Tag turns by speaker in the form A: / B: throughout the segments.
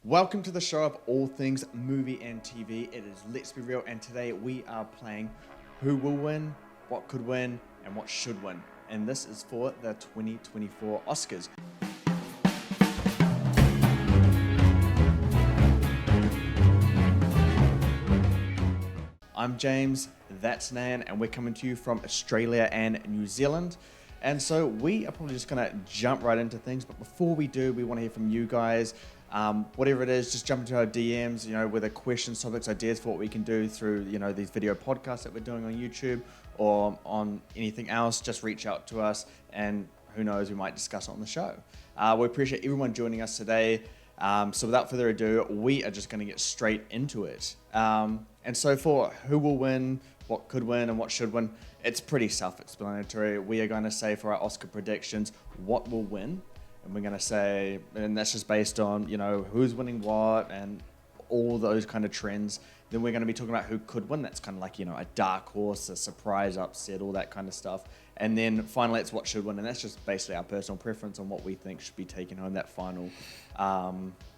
A: Welcome to the show of all things movie and TV. It is Let's Be Real, and today we are playing Who Will Win, What Could Win, and What Should Win. And this is for the 2024 Oscars. I'm James, that's Nan, and we're coming to you from Australia and New Zealand. And so we are probably just going to jump right into things. But before we do, we want to hear from you guys. Whatever it is, just jump into our DMs, with questions, topics, ideas for what we can do through, these video podcasts that we're doing on YouTube or on anything else. Just reach out to us and who knows, we might discuss it on the show. We appreciate everyone joining us today. So without further ado, we are just going to get straight into it. And so for who will win, what could win, and what should win, it's pretty self-explanatory. We are going to say for our Oscar predictions, what will win. And we're going to say, and that's just based on, who's winning what and all those kind of trends. Then we're going to be talking about who could win. That's kind of like, a dark horse, a surprise upset, all that kind of stuff. And then finally, it's what should win. And that's just basically our personal preference on what we think should be taking home that final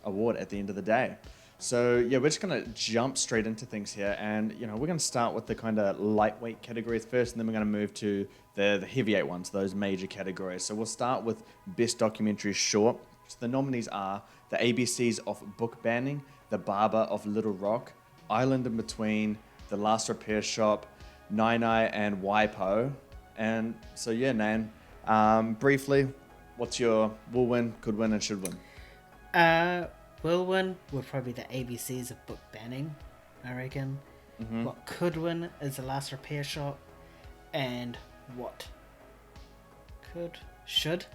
A: award at the end of the day. So yeah, we're just going to jump straight into things here. And, we're going to start with the kind of lightweight categories first, and then we're going to move to the heavyweight ones, those major categories. So we'll start with Best Documentary Short. So the nominees are The ABCs of Book Banning, The Barber of Little Rock, Island in Between, The Last Repair Shop, Nine and WIPO. And so yeah, Nan, briefly, what's your will win, could win, and should win?
B: Will win would probably be the ABCs of Book Banning, I reckon. Mm-hmm. What could win is The Last Repair Shop, and what should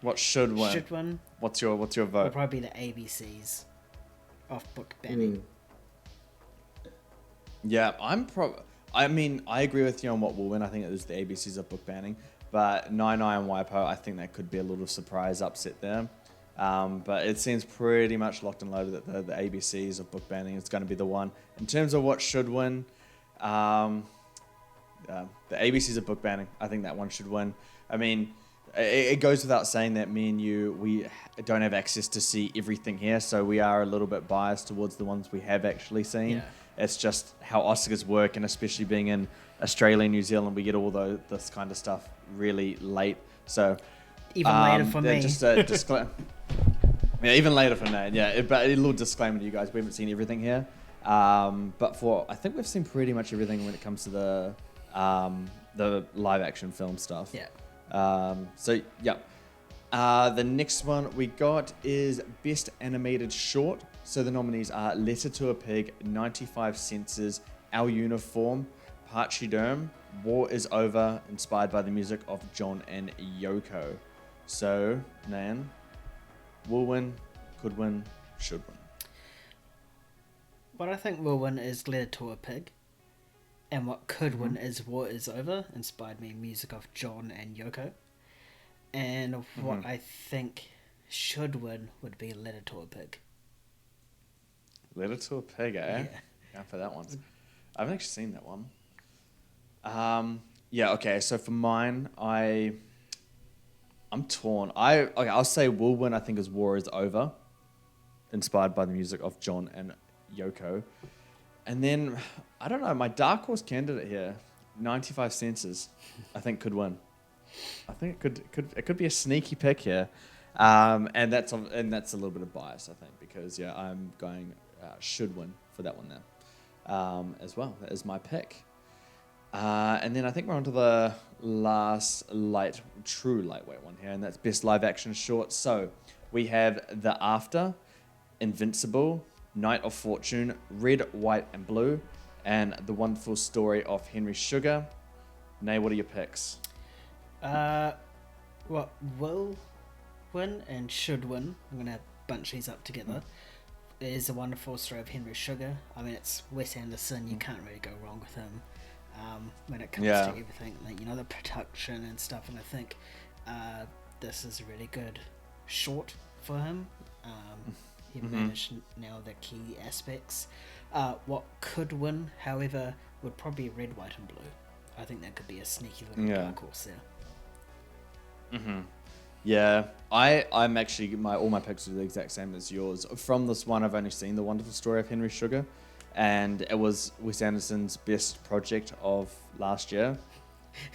B: win.
A: What's your vote?
B: Would probably be the ABCs of Book Banning.
A: Yeah, I agree with you on what will win. I think it was the ABCs of Book Banning, but Nine and WIPO, I think that could be a little surprise upset there. But it seems pretty much locked and loaded that the ABCs of Book Banning is going to be the one. In terms of what should win, the ABCs of Book Banning, I think that one should win. I mean, it goes without saying that me and you, we don't have access to see everything here, so we are a little bit biased towards the ones we have actually seen. Yeah. It's just how Oscars work, and especially being in Australia and New Zealand, we get all this kind of stuff really late. So
B: even later for me.
A: Just a disclaimer. Yeah, even later for Nate. Yeah, but a little disclaimer to you guys: we haven't seen everything here, but I think we've seen pretty much everything when it comes to the live action film stuff.
B: Yeah.
A: The next one we got is Best Animated Short. So the nominees are Letter to a Pig, 95 Senses, Our Uniform, Pachyderm, War is Over, inspired by the music of John and Yoko. So, Nan, will win, could win, should win.
B: What I think will win is Letter to a Pig. And what could win is War is Over, inspired by music of John and Yoko. And what I think should win would be Letter to a Pig.
A: Letter to a Pig, eh? Yeah, for that one. I haven't actually seen that one. Okay, so for mine, I'm torn. I'll say will win, I think, is War is Over, inspired by the music of John and Yoko. And then, I don't know, my dark horse candidate here, 95 Senses, I think could win. I think it could be a sneaky pick here. And that's a little bit of bias, I think, because I'm going should win for that one there. As well. That is my pick. And then I think we're on to the last true lightweight one here, and that's Best Live Action Short. So we have The After, Invincible, Night of Fortune, Red, White, and Blue, and The Wonderful Story of Henry Sugar. Nay, what are your picks?
B: What will win and should win, I'm going to bunch these up together, is The Wonderful Story of Henry Sugar. I mean, it's Wes Anderson, you can't really go wrong with him. When it comes to everything, the production and stuff, and I think this is a really good short for him. He managed to nail the key aspects. What could win, however, would probably be Red, White, and Blue. I think that could be a sneaky little dark horse there.
A: Yeah, I'm actually all my picks are the exact same as yours. From this one, I've only seen The Wonderful Story of Henry Sugar, and it was Wes Anderson's best project of last year.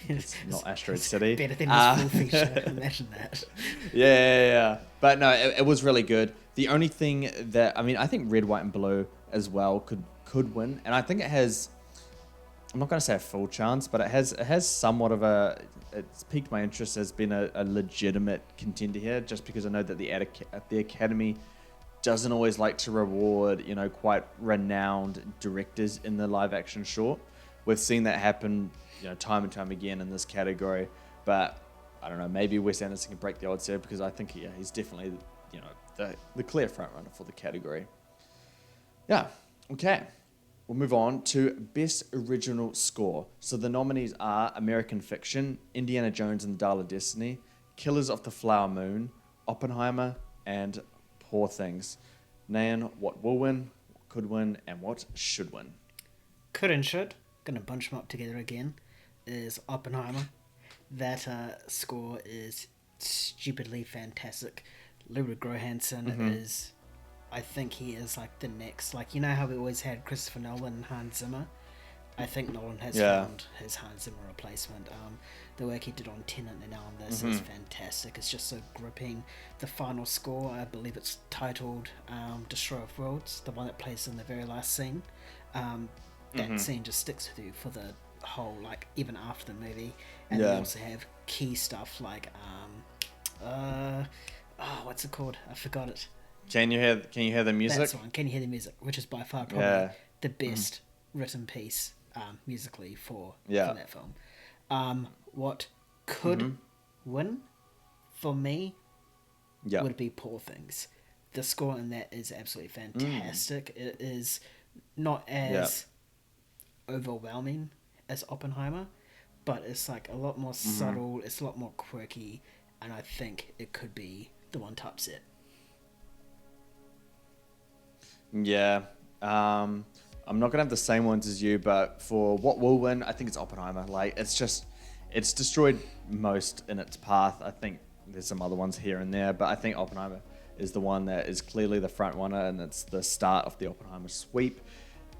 A: It's not Asteroid City.
B: Better than his full feature. Imagine that.
A: Yeah. But no, it was really good. The only thing that I think Red, White, and Blue as well could win, and I think it has. I'm not going to say a full chance, but it has somewhat of a. It's piqued my interest as being a legitimate contender here, just because I know that the Academy doesn't always like to reward quite renowned directors in the live action short. We've seen that happen time and time again in this category, but I don't know, maybe Wes Anderson can break the odds here, because I think he's definitely the clear front runner for the category. Yeah, okay. We'll move on to Best Original Score. So the nominees are American Fiction, Indiana Jones and the Dial of Destiny, Killers of the Flower Moon, Oppenheimer, and Poor Things. Nan, what will win, what could win, and what should win?
B: Could and should. Gonna bunch them up together again. Is Oppenheimer. That score is stupidly fantastic. Ludwig Göransson is... I think he is like the next, like, how we always had Christopher Nolan and Hans Zimmer. I think Nolan has found his Hans Zimmer replacement. The work he did on Tenet and now on this is fantastic. It's just so gripping. The final score, I believe it's titled Destroyer of Worlds, the one that plays in the very last scene. That scene just sticks with you for the whole, like, even after the movie. And they also have key stuff like what's it called? I forgot it.
A: Can you hear the music?
B: That's the one. Can you hear the music? Which is by far probably the best written piece musically for that film. What could win for me would be Poor Things. The score in that is absolutely fantastic. It is not as overwhelming as Oppenheimer, but it's like a lot more subtle. It's a lot more quirky, and I think it could be the one to upset.
A: Yeah, I'm not gonna have the same ones as you, but for what will win, I think it's Oppenheimer. Like, it's destroyed most in its path. I think there's some other ones here and there, but I think Oppenheimer is the one that is clearly the front runner, and it's the start of the Oppenheimer sweep.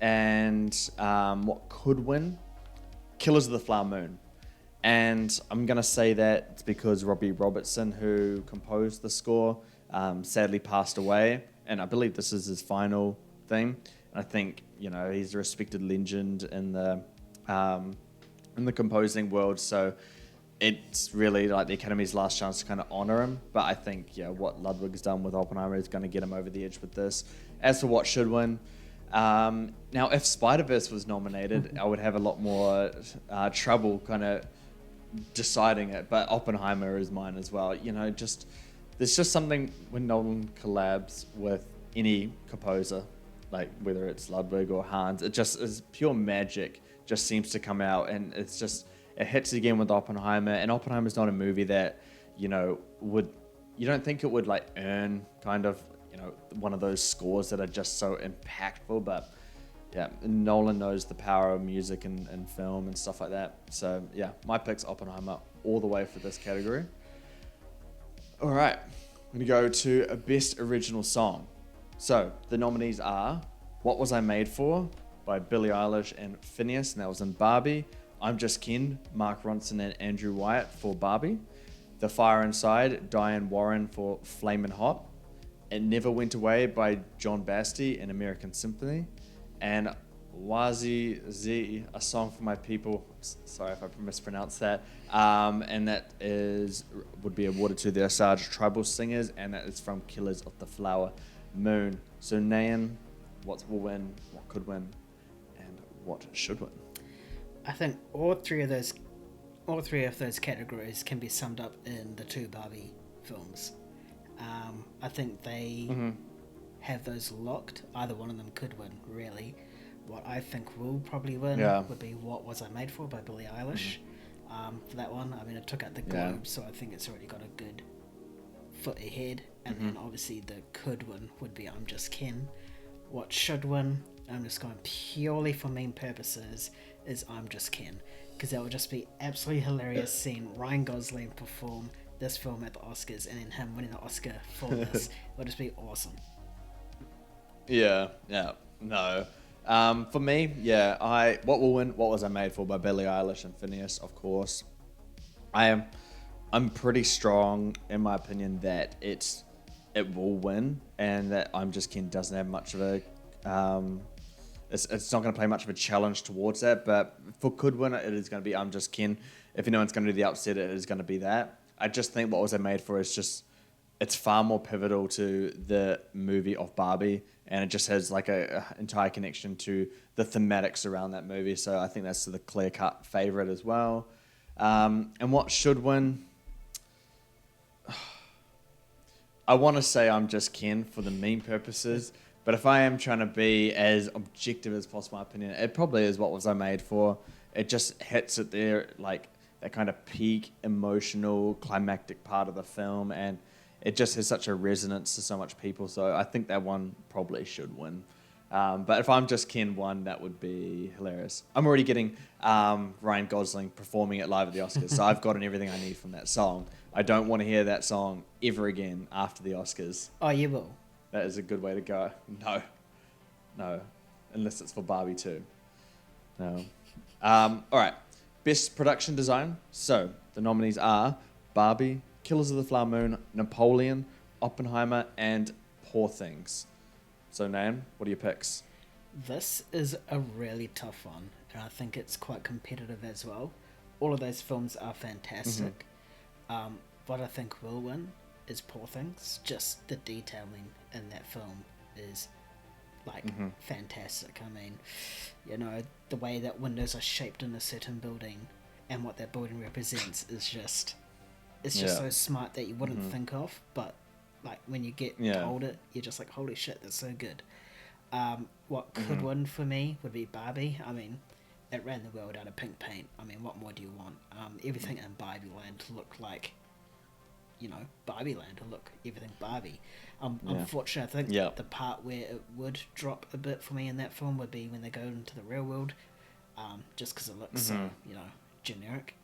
A: And what could win? Killers of the Flower Moon. And I'm gonna say that it's because Robbie Robertson, who composed the score, sadly passed away. And I believe this is his final thing. And I think he's a respected legend in the composing world. So it's really like the Academy's last chance to kind of honor him. But I think what Ludwig's done with Oppenheimer is going to get him over the edge with this. As for what should win, now if Spider-Verse was nominated, I would have a lot more trouble kind of deciding it. But Oppenheimer is mine as well. There's just something when Nolan collabs with any composer, like whether it's Ludwig or Hans, it just is pure magic, just seems to come out, and it hits again with Oppenheimer. And Oppenheimer's not a movie that, you don't think it would like earn kind of, one of those scores that are just so impactful, but yeah, Nolan knows the power of music and film and stuff like that. So yeah, my pick's Oppenheimer all the way for this category. All right, I'm going to go to a Best Original Song. So the nominees are What Was I Made For by Billie Eilish and Phineas, and that was in Barbie. I'm Just Ken, Mark Ronson and Andrew Wyatt for Barbie. The Fire Inside, Diane Warren for Flamin' Hot. It Never Went Away by John Basti and American Symphony. And Wazi Z, A Song for My People. Sorry if I mispronounced that. And that would be awarded to the Osage Tribal Singers, and that is from Killers of the Flower Moon. So Nan, what will win, what could win, and what should win?
B: I think all three of those categories can be summed up in the two Barbie films. I think they have those locked. Either one of them could win, really. What I think will probably win would be What Was I Made For by Billie Eilish. For that one, it took out the Globe, so I think it's already got a good foot ahead. And then obviously the could win would be I'm Just Ken. What should win, I'm just going purely for meme purposes, is I'm Just Ken. Because that would just be absolutely hilarious seeing Ryan Gosling perform the this film at the Oscars and then him winning the Oscar for this would just be awesome.
A: Yeah, no. For me, What Will Win, What Was I Made For by Billie Eilish and Phineas, of course. I'm pretty strong in my opinion that it will win, and that I'm Just Ken doesn't have much of a it's not going to play much of a challenge towards that. But for could win, it is going to be I'm Just Ken. If anyone's going to do the upset, it is going to be that. I just think What Was I Made For is just, it's far more pivotal to the movie of Barbie, and it just has like a entire connection to the thematics around that movie. So I think that's the clear cut favorite as well. And what should win? I want to say I'm Just Ken for the meme purposes, but if I am trying to be as objective as possible, in my opinion, it probably is What Was I Made For. It just hits it there, like that kind of peak emotional climactic part of the film, and it just has such a resonance to so much people. So I think that one probably should win. But if I'm Just Ken won, that would be hilarious. I'm already getting Ryan Gosling performing it live at the Oscars, so I've gotten everything I need from that song. I don't want to hear that song ever again after the Oscars.
B: Oh, you will?
A: That is a good way to go. No. Unless it's for Barbie too. No. All right. Best production design. So the nominees are Barbie, Killers of the Flower Moon, Napoleon, Oppenheimer, and Poor Things. So Nan, what are your picks?
B: This is a really tough one, and I think it's quite competitive as well. All of those films are fantastic. What I think will win is Poor Things. Just the detailing in that film is like fantastic. I mean, you know, the way that windows are shaped in a certain building and what that building represents is just, it's just so smart that you wouldn't think of, but like when you get told it, you're just like, holy shit, that's so good. What could win for me would be Barbie. I mean, it ran the world out of pink paint. I mean, what more do you want? Everything in Barbie Land looked like, you know, Barbie Land to look everything Barbie. Unfortunately, I think the part where it would drop a bit for me in that film would be when they go into the real world, just because it looks so, you know, generic.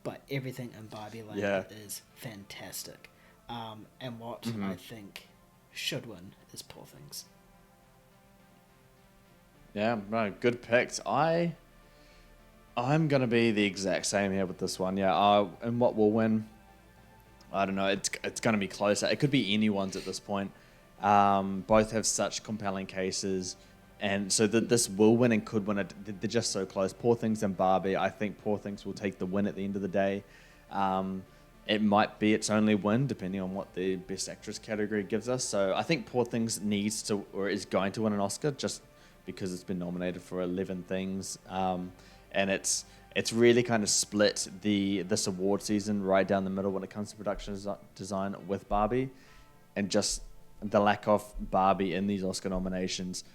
B: But everything in Barbie Land is fantastic. And what I think should win is Poor Things.
A: Yeah, no, good picks. I'm gonna be the exact same here with this one. And what will win? I don't know. It's gonna be closer. It could be anyone's at this point. Both have such compelling cases, and so this will win and could win. They're just so close. Poor Things and Barbie. I think Poor Things will take the win at the end of the day. It might be its only win, depending on what the Best Actress category gives us. So I think Poor Things needs to, or is going to win an Oscar, just because it's been nominated for 11 things. And it's really kind of split this award season right down the middle when it comes to production design with Barbie. And just the lack of Barbie in these Oscar nominations,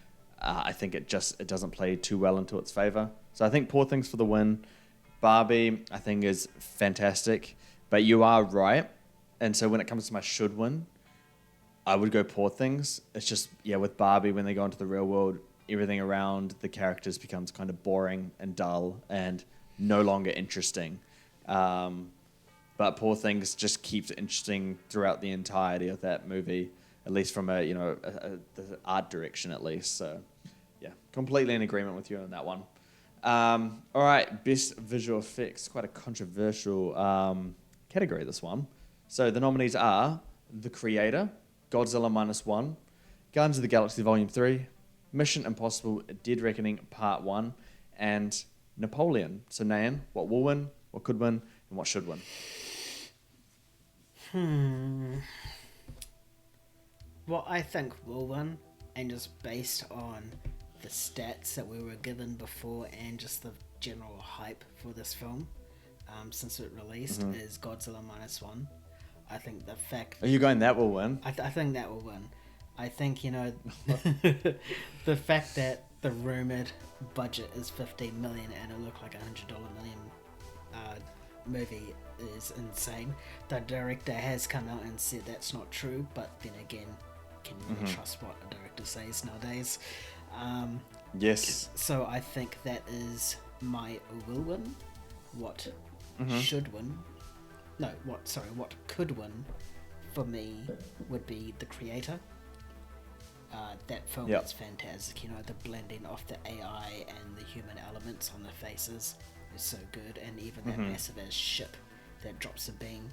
A: I think it doesn't play too well into its favor. So I think Poor Things for the win. Barbie, I think, is fantastic. But you are right. And so when it comes to my should win, I would go Poor Things. It's just, with Barbie, when they go into the real world, everything around the characters becomes kind of boring and dull and no longer interesting. But Poor Things just keeps it interesting throughout the entirety of that movie, at least from the art direction at least. So, completely in agreement with you on that one. All right, Best Visual Effects. Quite a controversial category, this one. So the nominees are The Creator, Godzilla Minus One, Guardians of the Galaxy Volume 3, Mission Impossible Dead Reckoning Part 1, and Napoleon. So Nan, what will win, what could win, and what should win?
B: What I think will win, and just based on the stats that we were given before and just the general hype for this film since it released, is Godzilla Minus One. I think the fact...
A: Are you going that will win?
B: I think that will win. I think, the fact that the rumored budget is $15 million and it looked like $100 million movie is insane. The director has come out and said that's not true, but then again, can you really trust what a director says nowadays?
A: Yes.
B: So I think that is my will win. What should win? no, what could win for me would be The Creator. That film
A: Yep.
B: is fantastic. You know, the blending of the AI and the human elements on the faces is so good, and even that massive as ship that drops a beam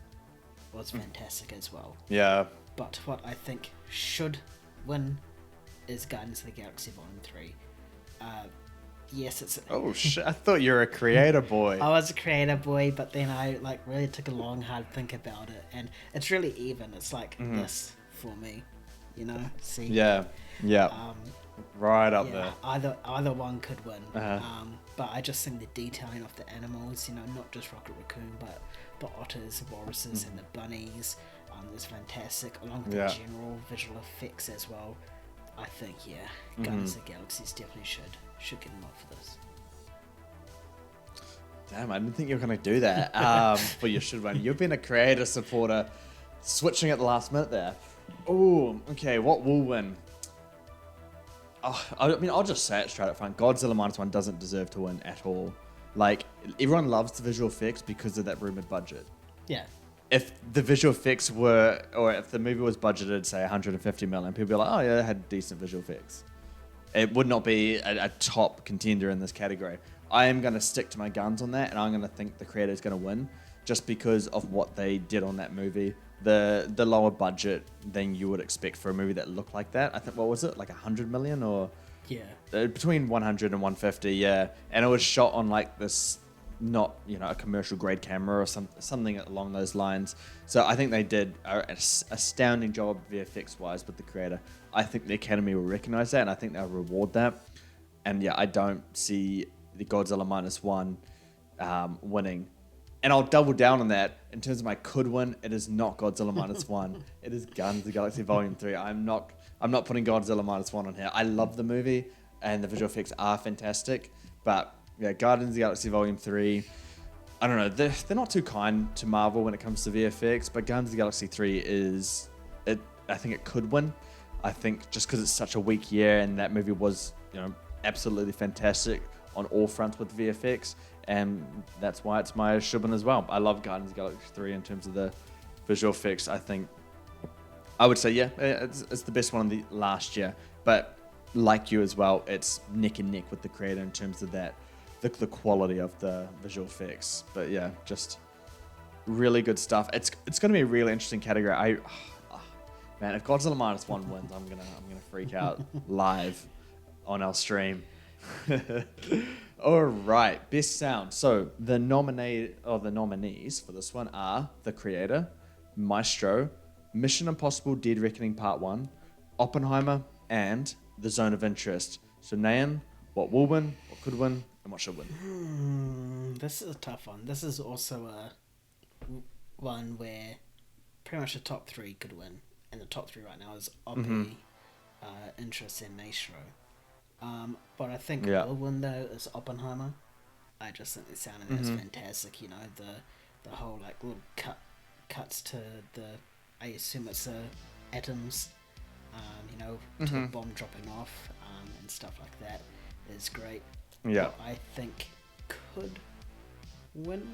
B: was fantastic as well.
A: Yeah.
B: But what I think should win is Guardians of the Galaxy Volume 3. Yes, it's...
A: Oh, shit. I thought you were a creator boy.
B: I was a creator boy, but then I really took a long, hard think about it, and it's really even. It's like this for me, you know. See.
A: Yeah. Right up there.
B: Either one could win.
A: Uh-huh.
B: But I just think the detailing of the animals, you know, not just Rocket Raccoon, but the otters, the walruses, and the bunnies, is fantastic. Along with the general visual effects as well. I think Guardians of the Galaxies definitely should get a nod for this.
A: Damn, I didn't think you were going to do that for your should win. You've been a creator supporter, switching at the last minute there. Oh, okay, what will win? Oh, I mean, I'll just say it straight up front. Godzilla Minus One doesn't deserve to win at all. Like, everyone loves the visual effects because of that rumored budget.
B: Yeah.
A: If the visual effects were, or if the movie was budgeted, say, 150 million, people would be like, oh, yeah, it had decent visual effects. It would not be a top contender in this category. I am going to stick to my guns on that, and I'm going to think the creator is going to win just because of what they did on that movie. The lower budget than you would expect for a movie that looked like that. I think, what was it, like 100 million or?
B: Yeah.
A: Between 100 and 150, yeah. And it was shot on like this, not, you know, a commercial grade camera or something along those lines. So I think they did an astounding job VFX wise with the creator. I think the Academy will recognize that, and I think they'll reward that. And yeah, I don't see the Godzilla Minus One winning. And I'll double down on that. In terms of my could win, it is not Godzilla Minus One. It is Guardians of the Galaxy Volume 3. I'm not putting Godzilla Minus One on here. I love the movie, and the visual effects are fantastic. But yeah, Guardians of the Galaxy Volume 3, I don't know. They're not too kind to Marvel when it comes to VFX, but Guardians of the Galaxy 3 I think it could win. I think just because it's such a weak year, and that movie was, you know, absolutely fantastic on all fronts with VFX, and that's why it's my should win as well. I love Guardians of the Galaxy 3 in terms of the visual effects. I think I would say, yeah, it's the best one of the last year, but like you as well, it's neck and neck with the creator in terms of that, the quality of the visual effects. But yeah, just really good stuff. It's going to be a really interesting category. Man, if Godzilla Minus One wins, I'm gonna freak out live on our stream. All right, best sound. So the nominees for this one are The Creator, Maestro, Mission Impossible: Dead Reckoning Part 1, Oppenheimer, and The Zone of Interest. So Nayan, what will win, what could win, and what should win?
B: This is a tough one. This is also a one where pretty much the top three could win. And the top three right now is Opie, Interest, and Maestro. But I think will win though is Oppenheimer. I just think the sound in it is fantastic. You know, the whole like little cuts to the, I assume it's atoms, you know, to the bomb dropping off, and stuff like that is great.
A: Yeah.
B: What I think could win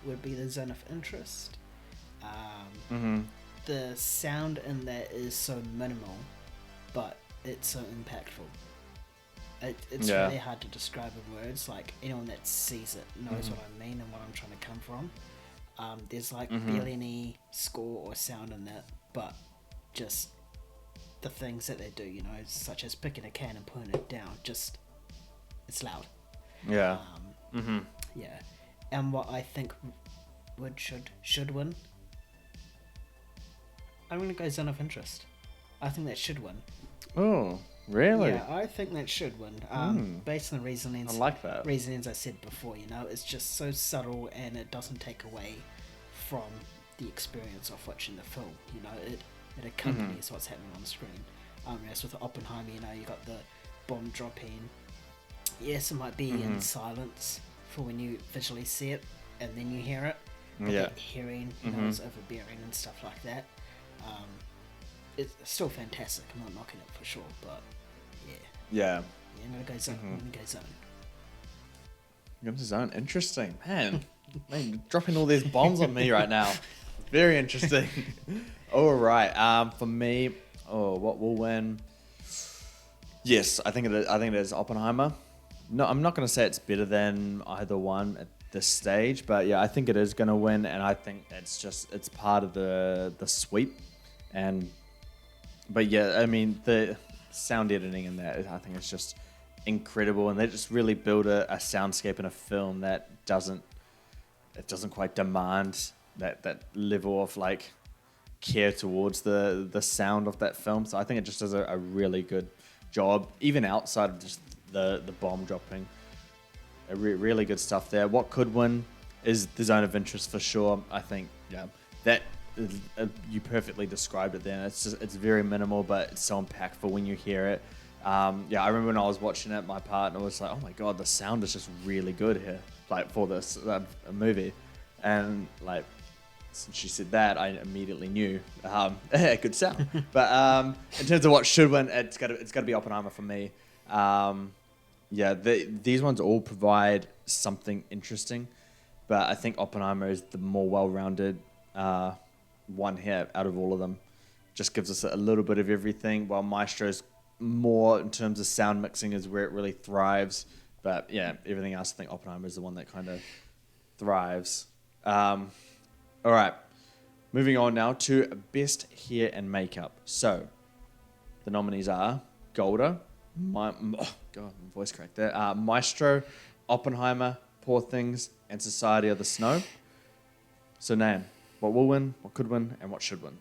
B: would be The Zone of Interest. The sound in that is so minimal, but it's so impactful. It's really hard to describe in words. Like, anyone that sees it knows what I mean and what I'm trying to come from. There's like barely any score or sound in that, but just the things that they do, you know, such as picking a can and putting it down, just, it's loud.
A: Yeah.
B: Yeah. And what I think should win, I'm going to go Zone of Interest. I think that should win.
A: Oh, really?
B: Yeah, I think that should win. Based on the reasonings.
A: I like that.
B: Reasonings I said before, you know, it's just so subtle and it doesn't take away from the experience of watching the film. You know, it accompanies what's happening on the screen. As with Oppenheimer, you know, you got the bomb dropping. Yes, it might be in silence for when you visually see it and then you hear it. But that hearing, you know, is overbearing and stuff like that. It's still fantastic. I'm not knocking it for sure, but yeah.
A: Yeah.
B: I'm gonna go Zone. I'm gonna go Zone.
A: Game Zone, interesting, man. Man, dropping all these bombs on me right now. Very interesting. All right. For me, what will win? Yes, I think it is. I think it is Oppenheimer. No, I'm not going to say it's better than either one at this stage, but yeah, I think it is going to win, and I think it's part of the sweep. But yeah, I mean the sound editing in that, I think it's just incredible, and they just really build a soundscape in a film that doesn't quite demand that level of like care towards the sound of that film. So I think it just does a really good job, even outside of just the bomb dropping. Really good stuff there. What could win is the zone of interest for sure. I think that is, you perfectly described it there. It's very minimal, but it's so impactful when you hear it. I remember when I was watching it, my partner was like, "Oh my god, the sound is just really good here, like for this movie," and like since she said that, I immediately knew it could sound. But in terms of what should win, it's got to be Oppenheimer for me. These ones all provide something interesting, but I think Oppenheimer is the more well-rounded one here out of all of them. Just gives us a little bit of everything, while Maestro's more in terms of sound mixing is where it really thrives. But yeah, everything else, I think Oppenheimer is the one that kind of thrives. All right, moving on now to Best Hair and Makeup. So the nominees are Golda, my voice cracked there. Maestro, Oppenheimer, Poor Things, and Society of the Snow. So Nan, what will win, what could win, and what should win?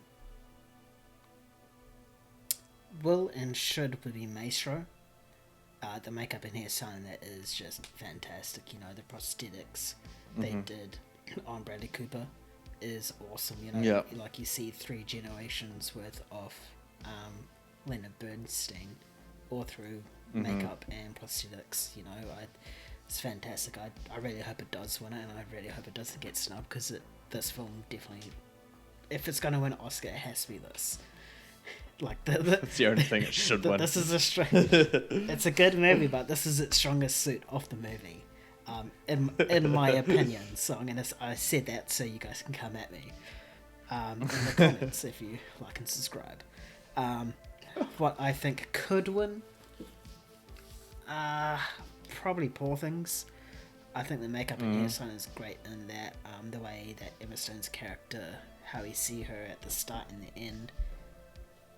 B: Will and should would be Maestro. The makeup and hairstyling that is just fantastic. You know, the prosthetics they did on Bradley Cooper is awesome. You know, like you see 3 generations worth of Leonard Bernstein all through makeup and prosthetics. You know, it's fantastic. I really hope it does win it, and I really hope it doesn't get snubbed, because this film definitely, if it's going to win an Oscar, it has to be this. Like
A: that's the only thing it should win.
B: This is it's a good movie, but this is its strongest suit of the movie, in my opinion. So I said that so you guys can come at me in the comments if you like and subscribe. What I think could win, probably Poor Things. I think the makeup and hairstyling is great in that. The way that Emma Stone's character, how we see her at the start and the end.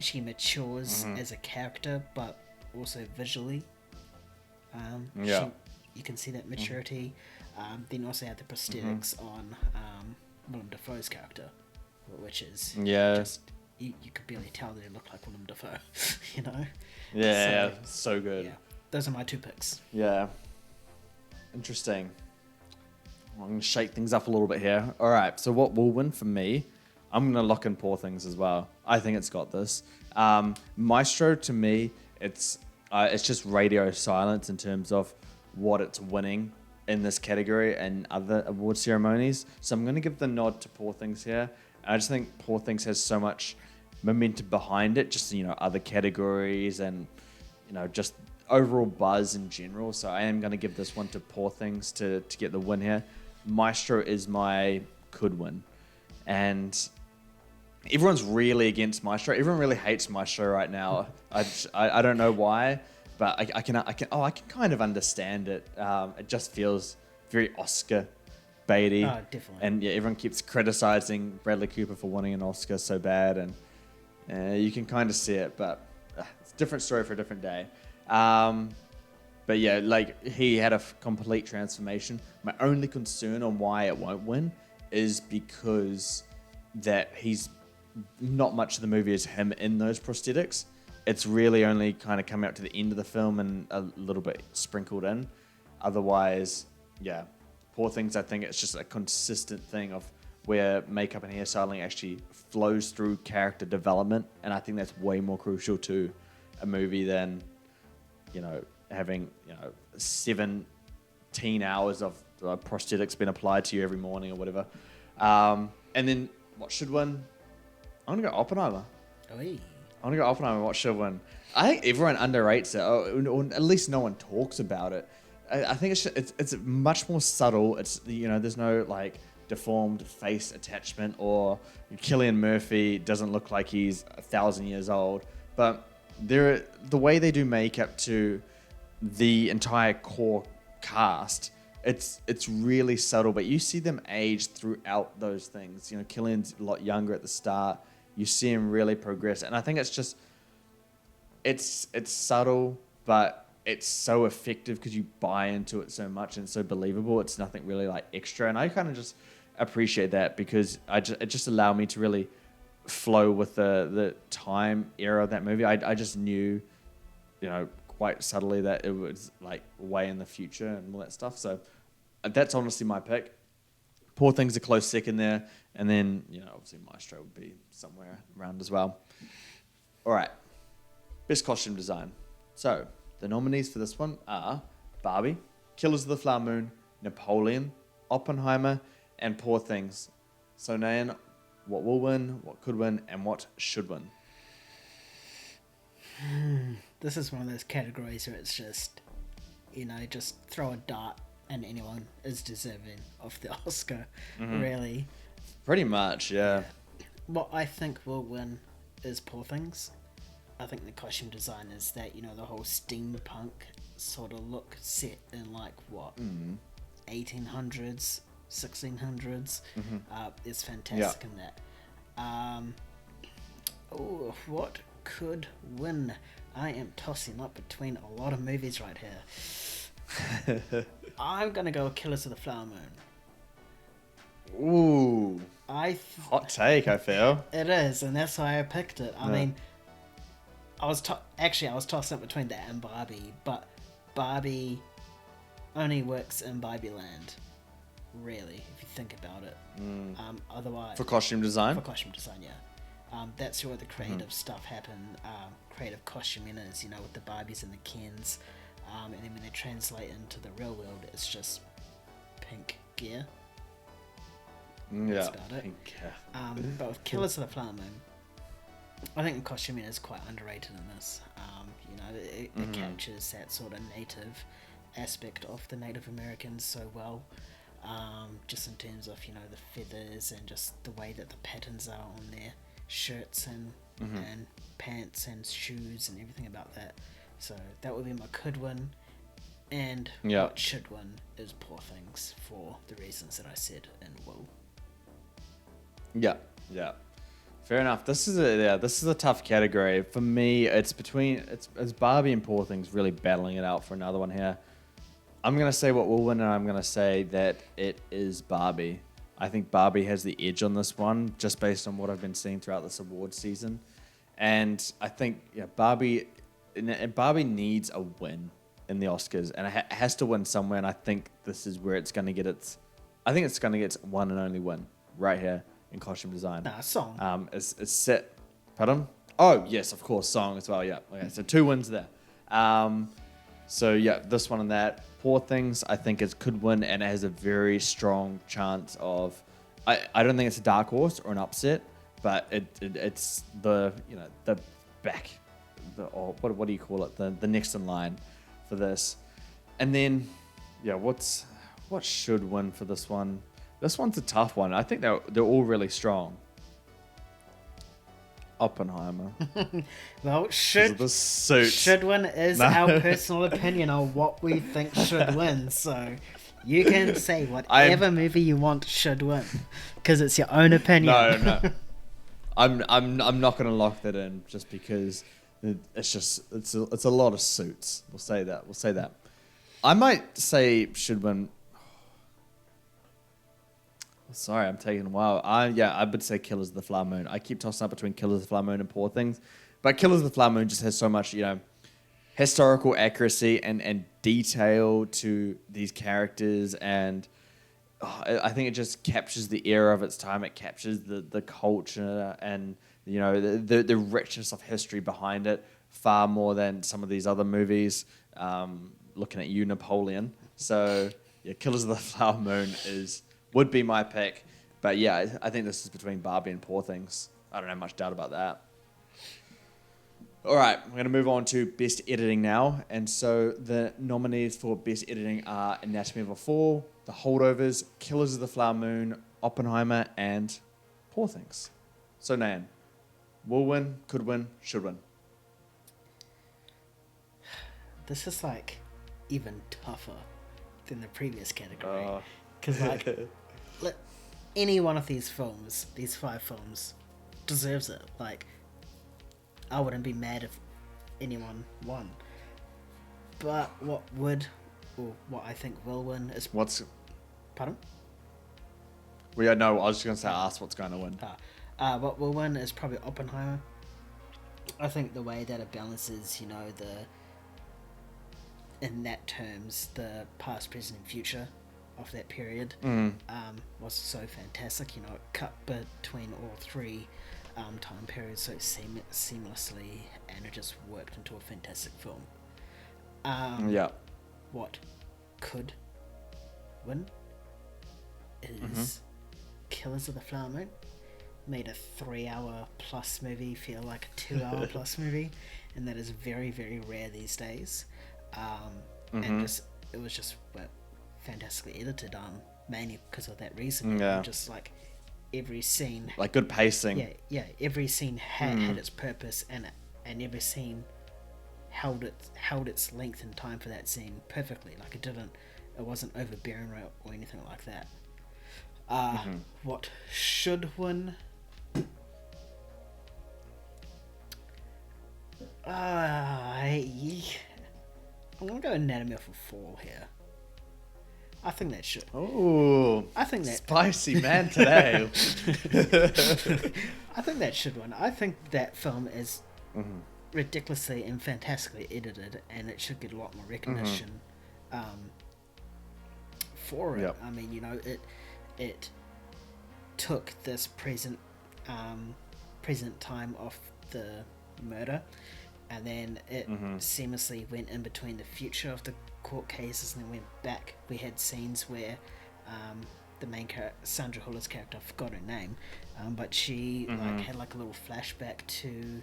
B: She matures as a character, but also visually. You can see that maturity. Then you also have the prosthetics on Willem Dafoe's character, which is just you could barely tell that it looked like Willem Dafoe, you know.
A: Yeah, so good.
B: Yeah, those are my 2 picks.
A: Yeah, interesting. Well, I'm gonna shake things up a little bit here. All right, so what will win for me? I'm going to lock in Poor Things as well. I think it's got this. Maestro, to me, it's just radio silence in terms of what it's winning in this category and other award ceremonies. So I'm going to give the nod to Poor Things here. I just think Poor Things has so much momentum behind it, just, you know, other categories and, you know, just overall buzz in general. So I am going to give this one to Poor Things to get the win here. Maestro is my could win. And everyone's really against Maestro. Everyone really hates Maestro right now. I don't know why, but I can kind of understand it. It just feels very Oscar baity.
B: Oh, definitely.
A: And yeah, everyone keeps criticizing Bradley Cooper for winning an Oscar so bad, and you can kind of see it, but it's a different story for a different day. But yeah, like he had a complete transformation. My only concern on why it won't win is because that he's not much of the movie is him in those prosthetics. It's really only kind of coming up to the end of the film and a little bit sprinkled in. Otherwise, yeah, Poor Things, I think it's just a consistent thing of where makeup and hairstyling actually flows through character development, and I think that's way more crucial to a movie than, you know, having, you know, 17 hours of prosthetics being applied to you every morning or whatever. And then what should win? I'm going to go Oppenheimer.
B: Oy.
A: I'm going to go Oppenheimer. What should win? I think everyone underrates it, or at least no one talks about it. I think it's much more subtle. It's, there's no like deformed face attachment, or Cillian Murphy doesn't look like he's 1,000 years old. But the way they do makeup to the entire core cast, it's really subtle, but you see them age throughout those things. Cillian's a lot younger at the start. You see him really progress, and I think it's subtle, but it's so effective because you buy into it so much and it's so believable. It's nothing really like extra, and I kind of just appreciate that because it just allowed me to really flow with the time era of that movie. I just knew, quite subtly that it was like way in the future and all that stuff. So that's honestly my pick. Poor Things a close second there, and then obviously Maestro would be somewhere around as well. All right, best costume design. So the nominees for this one are Barbie, Killers of the Flower Moon, Napoleon, Oppenheimer, and Poor Things. So Nayan, what will win, what could win, and what should win?
B: This is one of those categories where it's just, just throw a dart and anyone is deserving of the Oscar, really.
A: Pretty much, yeah.
B: What I think will win is Poor Things. I think the costume design is that, the whole steampunk sort of look set in like, 1800s, 1600s. Is fantastic in that. What could win? I am tossing up between a lot of movies right here. I'm going to go with Killers of the Flower
A: Ooh.
B: Moon.
A: Hot take, I feel.
B: It is, and that's why I picked it. I mean, I was tossing up between that and Barbie, but Barbie only works in Barbie Land, really, if you think about it. Otherwise,
A: For costume design?
B: For costume design, yeah. That's where the creative stuff happen. Creative costuming is, with the Barbies and the Kens, and then when they translate into the real world, it's just pink gear. That's about it.
A: Pink.
B: But with Killers of the Flower Moon, I think the costuming is quite underrated in this. It captures that sort of native aspect of the Native Americans so well. Just in terms of, the feathers and just the way that the patterns are on their shirts and pants and shoes and everything about that. So that would be my could win. And what should win is Poor Things for the reasons that I said and will.
A: Yeah. Fair enough. This is a tough category for me. It's Barbie and Poor Things really battling it out for another one here. I'm gonna say what will win, and I'm gonna say that it is Barbie. I think Barbie has the edge on this one, just based on what I've been seeing throughout this award season, and I think Barbie needs a win in the Oscars, and it has to win somewhere. And I think this is where it's gonna get its. I think it's gonna get its one and only win right here in costume design.
B: Song.
A: Is set. Pardon? Oh yes, of course, song as well. Yeah. Okay, so 2 wins there. So yeah, this one and that. Poor Things, I think it could win, and it has a very strong chance of. I don't think it's a dark horse or an upset, but it's the the back, what do you call it? The next in line for this, and then what should win for this one? This one's a tough one. I think they're all really strong. Oppenheimer.
B: Well, should win is our personal opinion on what we think should win. So you can say whatever movie you want should win, because it's your own opinion.
A: No. I'm not going to lock that in just because it's a lot of suits. We'll say that. I might say should win. Sorry, I'm taking a while. I would say Killers of the Flower Moon. I keep tossing up between Killers of the Flower Moon and Poor Things, but Killers of the Flower Moon just has so much, historical accuracy and detail to these characters, and I think it just captures the era of its time. It captures the culture and the richness of history behind it far more than some of these other movies. Looking at you, Napoleon. So Killers of the Flower Moon would be my pick. But I think this is between Barbie and Poor Things. I don't have much doubt about that. All right, we're going to move on to Best Editing now. And so the nominees for Best Editing are Anatomy of a Fall, The Holdovers, Killers of the Flower Moon, Oppenheimer, and Poor Things. So, Nan, will win, could win, should win.
B: This is like even tougher than the previous category.
A: Oh.
B: Because any one of these films, these 5 films, deserves it. Like, I wouldn't be mad if anyone won. But what I think will win is...
A: What's...
B: Pardon?
A: Well, yeah, no, I was just going to say, ask what's going to win.
B: What will win is probably Oppenheimer. I think the way that it balances, in that terms, the past, present, and future of that period was so fantastic. It cut between all 3 time periods so seamlessly, and it just worked into a fantastic film. What could win is Killers of the Flower Moon. Made a 3-hour plus movie feel like a 2-hour plus movie, and that is very, very rare these days. And it was just fantastically edited, mainly because of that reason. Just like every scene,
A: like good pacing.
B: Every scene had its purpose, and every scene held its length and time for that scene perfectly. Like it wasn't overbearing or anything like that. What should win? I'm gonna go Anatomy of a Fall here. I think that should.
A: Oh,
B: I think that
A: spicy man today.
B: I think that should win. I think that film is ridiculously and fantastically edited, and it should get a lot more recognition for it. I mean, it took this present time of the murder, and then it seamlessly went in between the future of the court cases and then went back. We had scenes where the main character, Sandra Huller's character, I forgot her name, but she had like a little flashback to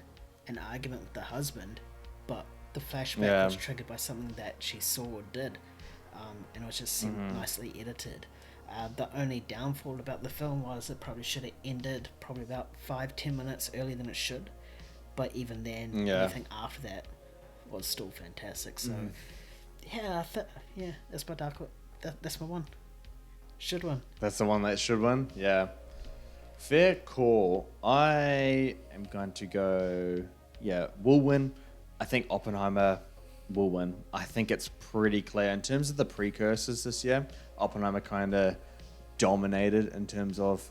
B: an argument with the husband, but the flashback was triggered by something that she saw or did, and it was just nicely edited. The only downfall about the film was it probably should have ended probably about 5-10 minutes earlier than it should, but even then, anything after that was still fantastic. So, that's my dark. That's my one. Should win.
A: That's the one that should win. Yeah, fair call. I am going to go. Yeah, will win. I think Oppenheimer will win. I think it's pretty clear in terms of the precursors this year. Oppenheimer kind of dominated in terms of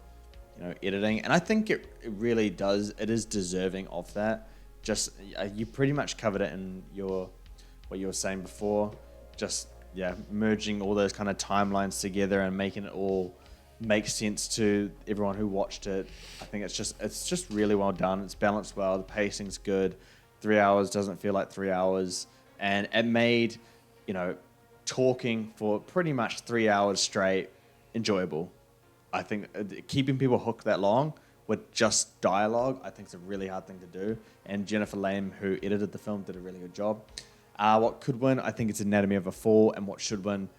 A: editing, and I think it really does. It is deserving of that. Just you pretty much covered it in what you were saying before. Just merging all those kind of timelines together and making it all make sense to everyone who watched it. I think it's just really well done. It's balanced well. The pacing's good. 3 hours doesn't feel like 3 hours, and it made talking for pretty much 3 hours straight enjoyable. I think keeping people hooked that long with just dialogue, I think is a really hard thing to do. And Jennifer Lame, who edited the film, did a really good job. What could win? I think it's Anatomy of a Fall, and what should win?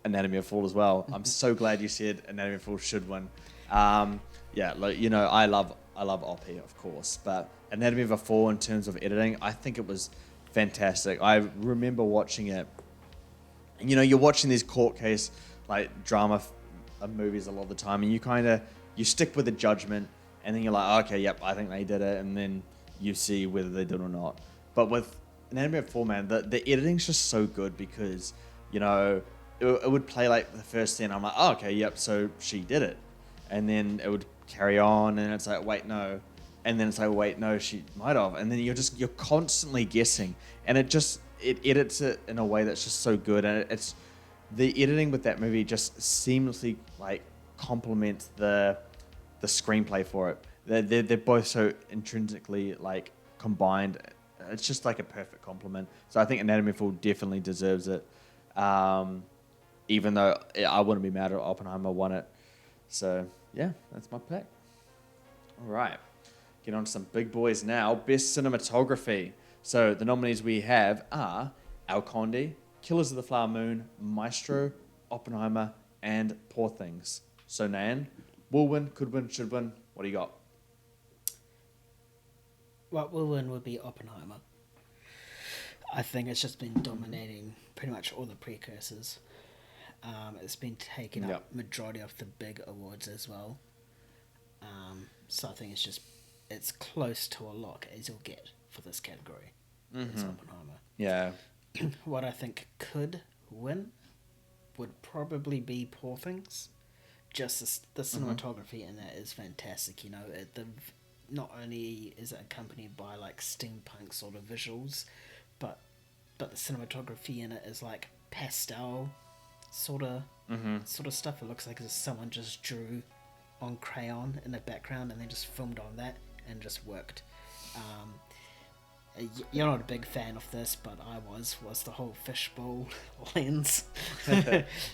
A: Anatomy of a Fall as well. I'm so glad you said Anatomy of a Fall should win. I love Oppie, of course, but Anatomy of a Fall in terms of editing, I think it was fantastic. I remember watching it. And, you're watching these court case drama movies a lot of the time, and you stick with the judgment, and then you're like, okay, yep, I think they did it, and then you see whether they did or not. But with Anatomy of a Fall, man, the editing's just so good because it would play the first scene. I'm like, oh, okay, yep, so she did it, and then it would carry on, and it's like, wait, no, and then it's like, wait, no, she might have, and then you're constantly guessing, and it edits it in a way that's just so good, and it's the editing with that movie just seamlessly complements the screenplay for it. They're both so intrinsically combined. It's just a perfect complement. So I think Anatomy of a Fall definitely deserves it. Even though I wouldn't be mad if Oppenheimer won it. So yeah, that's my pick. All right. get on to some big boys now. Best cinematography. So the nominees we have are El Conde, Killers of the Flower Moon, Maestro, Oppenheimer, and Poor Things. So Nan, will win, could win, should win. What do you got?
B: What will win would be Oppenheimer. I think it's just been dominating pretty much all the precursors. It's been taking up majority of the big awards as well. So I think it's close to a lock as you'll get for this category. It's Oppenheimer.
A: Yeah.
B: What I think could win would probably be Poor Things. Just the cinematography in that is fantastic. You know, not only is it accompanied by like steampunk sort of visuals, but the cinematography in it is like pastel sort of stuff. It looks like someone just drew on crayon in the background and then just filmed on that and just worked. You're not a big fan of this, but I was the whole fishbowl lens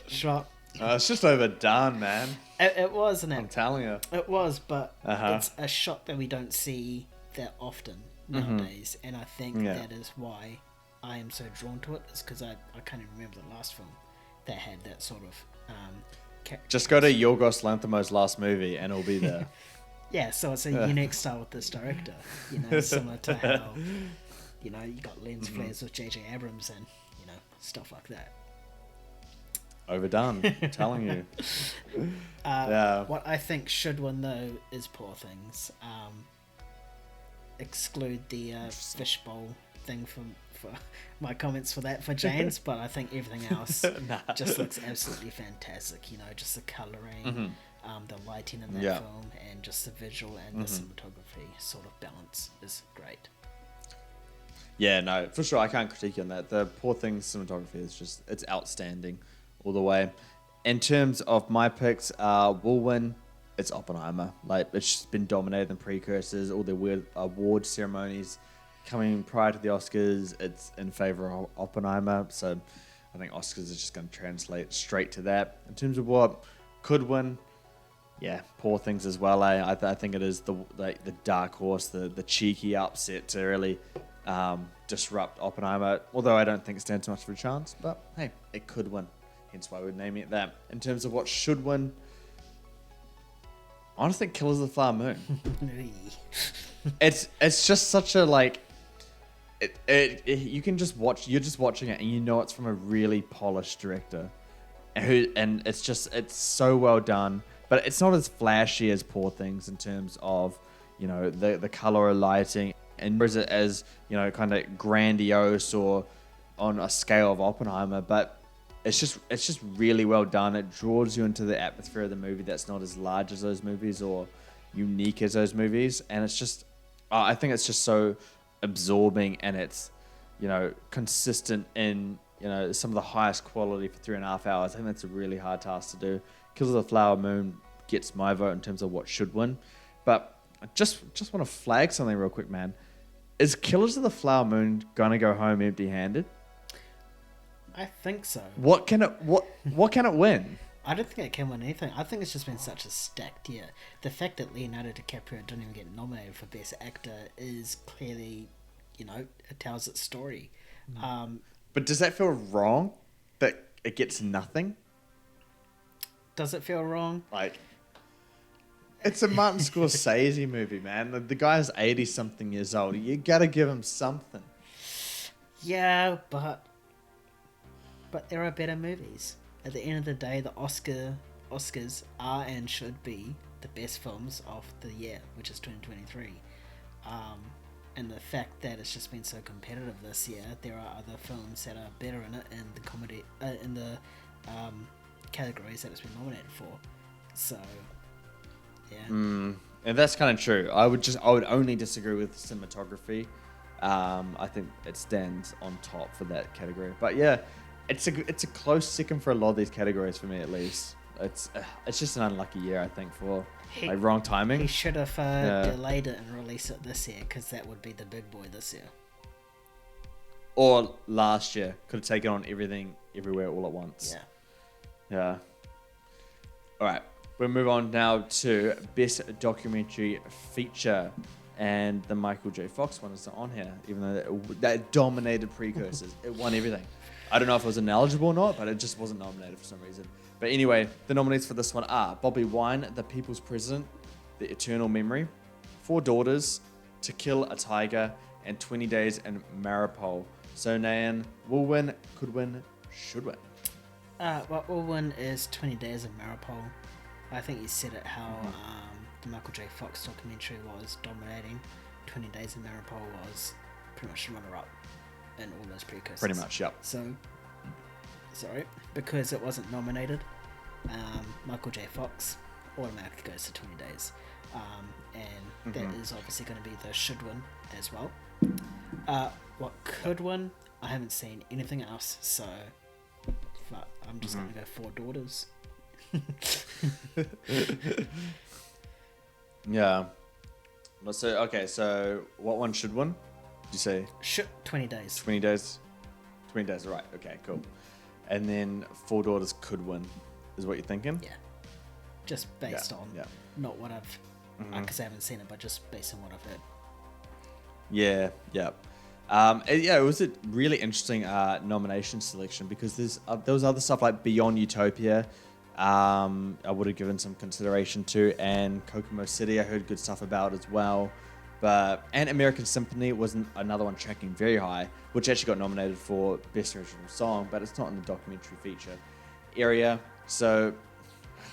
B: shot.
A: It's just overdone, man.
B: It was, isn't it?
A: I'm telling you.
B: It was, but it's a shot that we don't see that often nowadays, and I think that is why I am so drawn to it, is because I can't even remember the last film that had that sort of...
A: Just go to Yorgos Lanthimos' last movie and it'll be there.
B: Yeah, so it's a unique style with this director, you know, similar to how, you know, you got lens flares with J.J. Abrams and, you know, stuff like that.
A: Overdone, I'm telling you.
B: What I think should win, though, is Poor Things. Exclude the fishbowl thing for my comments for that for James, but I think everything else just looks absolutely fantastic. You know, just the colouring, the lighting in that film, and just the visual and the cinematography sort of balance is great.
A: Yeah, no, for sure, I can't critique you on that. The Poor Things cinematography is it's outstanding all the way. In terms of my picks, will win, it's Oppenheimer. Like, it's just been dominated in precursors, all the weird award ceremonies coming prior to the Oscars, it's in favor of Oppenheimer. So I think Oscars is just going to translate straight to that. In terms of what could win, yeah, Poor Things as well. I think it is the dark horse, the cheeky upset to really disrupt Oppenheimer. Although I don't think it stands much of a chance, but hey, it could win. Hence why we're naming it that. In terms of what should win, I don't think Killers of the Flower Moon. It's just such a like. You can just watch. You're just watching it, and you know it's from a really polished director, and it's so well done. But it's not as flashy as Poor Things in terms of, you know, the color or lighting, and is it as, you know, kind of grandiose or on a scale of Oppenheimer. But it's just really well done. It draws you into the atmosphere of the movie that's not as large as those movies or unique as those movies, and it's just. I think it's just so absorbing, and it's, you know, consistent in, you know, some of the highest quality for 3.5 hours. I think that's a really hard task to do. Killers of the Flower Moon gets my vote in terms of what should win. But I just want to flag something real quick, man. Is Killers of the Flower Moon gonna go home empty-handed?
B: I think so.
A: What can it win?
B: I don't think it can win anything. I think it's just been such a stacked year. The fact that Leonardo DiCaprio didn't even get nominated for Best Actor is clearly, you know, it tells its story.
A: But does that feel wrong that it gets nothing?
B: Does it feel wrong?
A: Like, it's a Martin Scorsese movie, man. The guy's 80-something years old. You gotta give him something.
B: Yeah, but there are better movies. At the end of the day, the Oscars are and should be the best films of the year, which is 2023. And the fact that it's just been so competitive this year, there are other films that are better in it in the comedy, in the categories that it's been nominated for. So, yeah. And
A: that's kind of true. I would only disagree with cinematography. I think it stands on top for that category. But yeah. It's a close second for a lot of these categories for me, at least. It's just an unlucky year, I think, for wrong timing.
B: He should have delayed it and released it this year, because that would be the big boy this year.
A: Or last year, could have taken on everything, everywhere, all at once. Yeah. All right, we'll move on now to Best Documentary Feature. and the Michael J. Fox one is not on here, even though that dominated Precursors. It won everything. I don't know if it was ineligible or not, but it just wasn't nominated for some reason. But anyway, the nominees for this one are Bobby Wine, The People's President, The Eternal Memory, Four Daughters, To Kill a Tiger, and 20 Days in Maripol. So Nan will win, could win, should win.
B: What will win is 20 Days in Maripol. I think you said it how the Michael J. Fox documentary was dominating. 20 Days in Maripol was pretty much the runner-up in all those Precursors.
A: Pretty much, yep.
B: So, sorry, because it wasn't nominated, Michael J. Fox automatically goes to 20 Days. And that is obviously going to be the should win as well. What could win, I haven't seen anything else, so I'm just going to go Four Daughters.
A: Yeah. So what one should win? Did you say?
B: 20 Days.
A: 20 Days. 20 Days, right. Okay, cool. And then Four Daughters could win, is what you're thinking?
B: Yeah. Just based on not what I've... Because I haven't seen it, but just based on what I've heard.
A: Yeah. It was a really interesting nomination selection because there was other stuff like Beyond Utopia. I would have given some consideration to, and Kokomo City I heard good stuff about as well. And American Symphony was another one tracking very high, which actually got nominated for Best Original Song, but it's not in the documentary feature area. So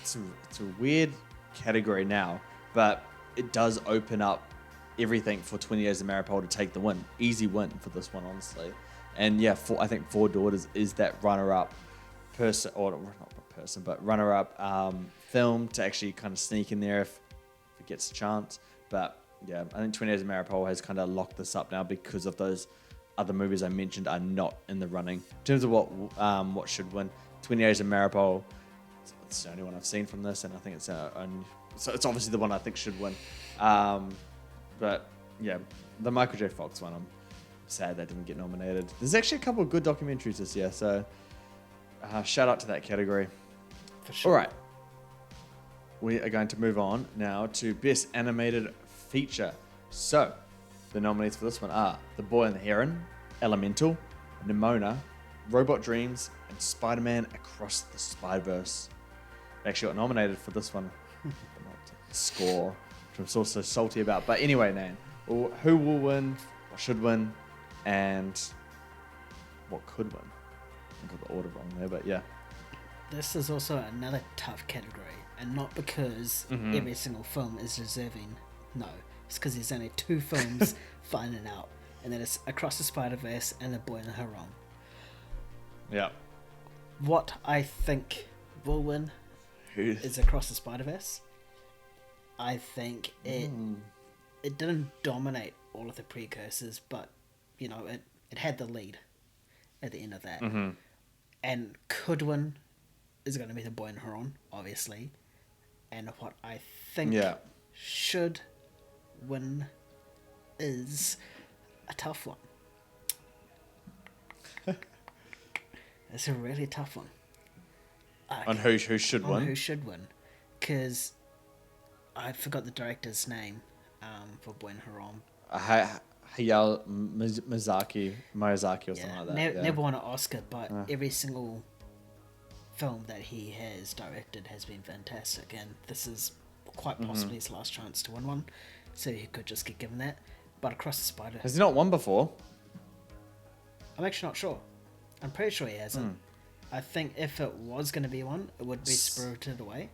A: it's a weird category now, but it does open up everything for 20 Days of Maripol to take the win. Easy win for this one, honestly. And yeah, I think Four Daughters is that runner-up person, or not person, but runner-up film to actually kind of sneak in there if it gets a chance. But yeah, I think 20 Days of Maripol has kind of locked this up now because of those other movies I mentioned are not in the running. In terms of what should win, 20 Days of Maripol, it's the only one I've seen from this, and I think so it's obviously the one I think should win. But yeah, the Michael J. Fox one, I'm sad that didn't get nominated. There's actually a couple of good documentaries this year, so shout out to that category.
B: For sure.
A: All right. We are going to move on now to Best Animated Feature. So, the nominees for this one are The Boy and the Heron, Elemental, Nimona, Robot Dreams, and Spider-Man Across the Spider-Verse. They actually got nominated for this one, but not score, which I'm still so salty about. But anyway, Nan, who will win, what should win, and what could win? I got the order wrong there, but yeah.
B: This is also another tough category, and not because every single film is deserving. No, it's because there's only two films finding out, and then it's Across the Spider-Verse and The Boy and the Heron.
A: Yeah.
B: What I think will win is Across the Spider-Verse. I think it didn't dominate all of the Precursors, but you know it had the lead at the end of that, and could win is going to be The Boy and the Heron, obviously, and what I think should win is a tough one. It's a really tough one.
A: On who should win?
B: Who should win? Because I forgot the director's name for Boy and Heron.
A: Hayao Miyazaki or something like that.
B: Never won an Oscar, but every single film that he has directed has been fantastic, and this is quite possibly his last chance to win one, so he could just get given that. But Across the Spider...
A: Has he not won before?
B: I'm actually not sure. I'm pretty sure he hasn't. I think if it was going to be one, it would be Spirited Away.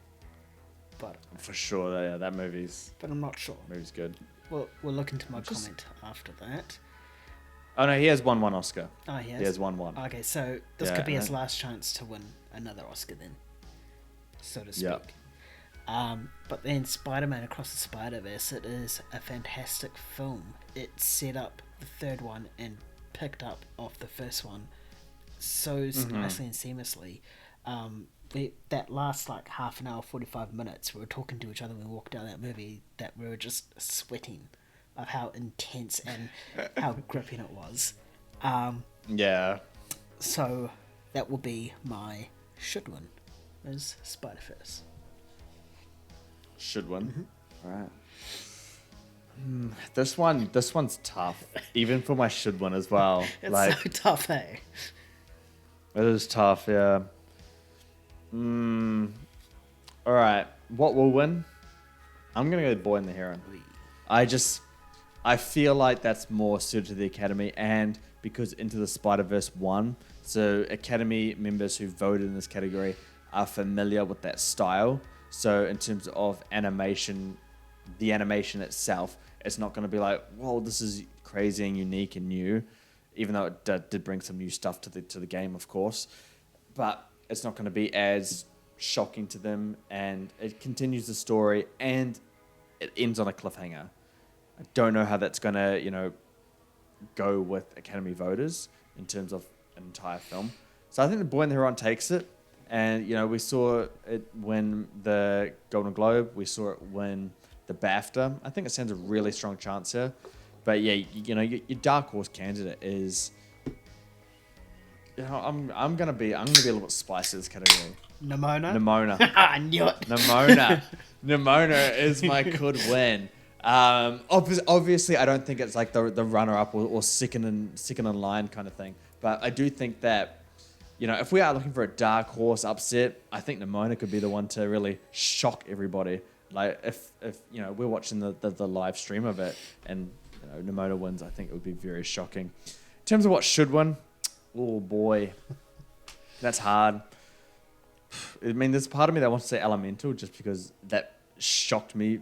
B: But
A: for sure, yeah, that movie's...
B: But I'm not sure.
A: Movie's good.
B: We'll look into my comment after that.
A: Oh no, he has won one Oscar.
B: Oh, he has?
A: He has won one.
B: Okay, so this could be his last chance to win another Oscar then, so to speak. But then Spider-Man Across the Spider-Verse, it is a fantastic film. It set up the third one and picked up off the first one so nicely and seamlessly. That last like half an hour, 45 minutes, we were talking to each other when we walked out of that movie, that we were just sweating of how intense and how gripping it was. So that will be my should win, is Spider-Verse.
A: Should win. All right. This one's tough, even for my should one as well.
B: It's
A: Like,
B: so tough, eh?
A: it is tough, yeah. All right, what will win? I'm gonna go Boy and the Heron. I feel like that's more suited to the Academy, and because Into the Spider-Verse won, so Academy members who voted in this category are familiar with that style. So in terms of animation, the animation itself, it's not going to be like, whoa, this is crazy and unique and new, even though it did bring some new stuff to the game, of course. But it's not going to be as shocking to them, and it continues the story, and it ends on a cliffhanger. I don't know how that's going to, go with Academy voters in terms of an entire film. So I think The Boy and the Heron takes it. And, we saw it win the Golden Globe. We saw it win the BAFTA. I think it stands a really strong chance here. But yeah, your dark horse candidate is... I'm gonna be a little bit spicy in this category.
B: Nimona? I knew it.
A: Nimona is my could win. Obviously, I don't think it's like the runner-up or second in line kind of thing. But I do think that, if we are looking for a dark horse upset, I think Nimona could be the one to really shock everybody. Like if we're watching the live stream of it and Nimona wins, I think it would be very shocking. In terms of what should win, oh boy, that's hard. I mean, there's part of me that wants to say Elemental just because that shocked me,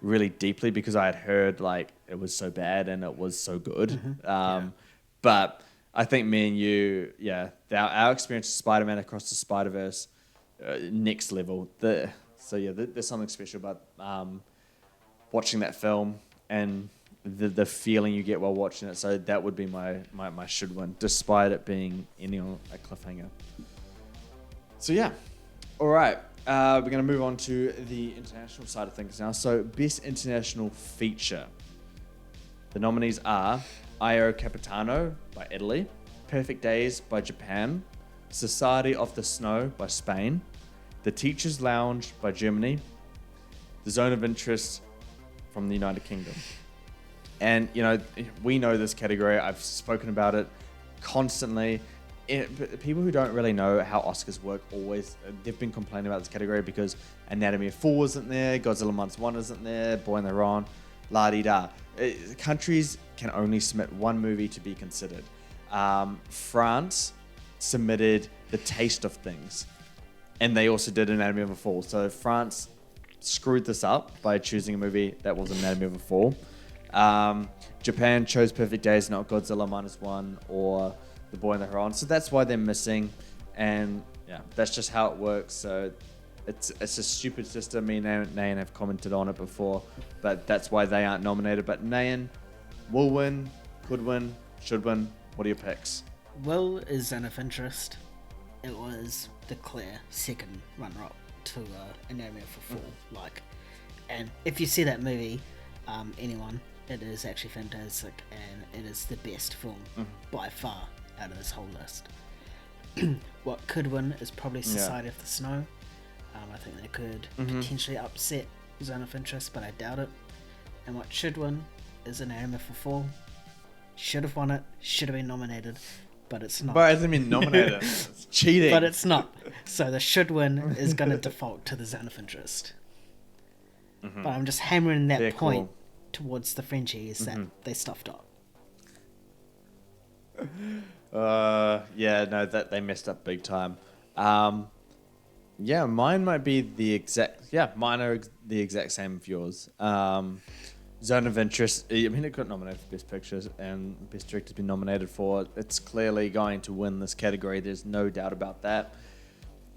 A: really deeply, because I had heard like it was so bad and it was so good. But I think me and you, our experience with Spider-Man Across the Spider-Verse, next level. There's something special about watching that film and the feeling you get while watching it. So that would be my should win, despite it being ending a cliffhanger. So yeah, all right. We're going to move on to the international side of things now. So Best International Feature. The nominees are Io Capitano by Italy, Perfect Days by Japan, Society of the Snow by Spain, The Teacher's Lounge by Germany, The Zone of Interest from the United Kingdom. And, we know this category. I've spoken about it constantly. People who don't really know how Oscars work they've been complaining about this category because Anatomy of Fall isn't there, Godzilla Minus One isn't there, Boy and the Heron, la-di-da. Countries can only submit one movie to be considered. France submitted The Taste of Things, and they also did Anatomy of a Fall. So France screwed this up by choosing a movie that was Anatomy of a Fall. Japan chose Perfect Days, not Godzilla Minus One or The Boy and the Heron. So that's why they're missing. And yeah, that's just how it works. So it's a stupid system. Me and Nayan have commented on it before, but that's why they aren't nominated. But Nayan will win, could win, should win. What are your picks?
B: Will is Zone of Interest. It was the clear second runner-up to Anatomy of a Fall. And if you see that movie, anyone, it is actually fantastic, and it is the best film by far out of this whole list. What could win is probably Society of the Snow. I think they could potentially upset Zone of Interest, but I doubt it. And what should win is Anatomy of a Fall. Should have won it, should have been nominated, but it's not.
A: But it hasn't been nominated. It's cheating.
B: But it's not. So the should win is going to default to the Zone of Interest. But I'm just hammering that point towards the Frenchies that they stuffed up.
A: That they messed up big time. Mine might be mine are the exact same of yours. Zone of Interest, I mean, it got nominated for Best Pictures and Best Director's been nominated for. It's clearly going to win this category. There's no doubt about that.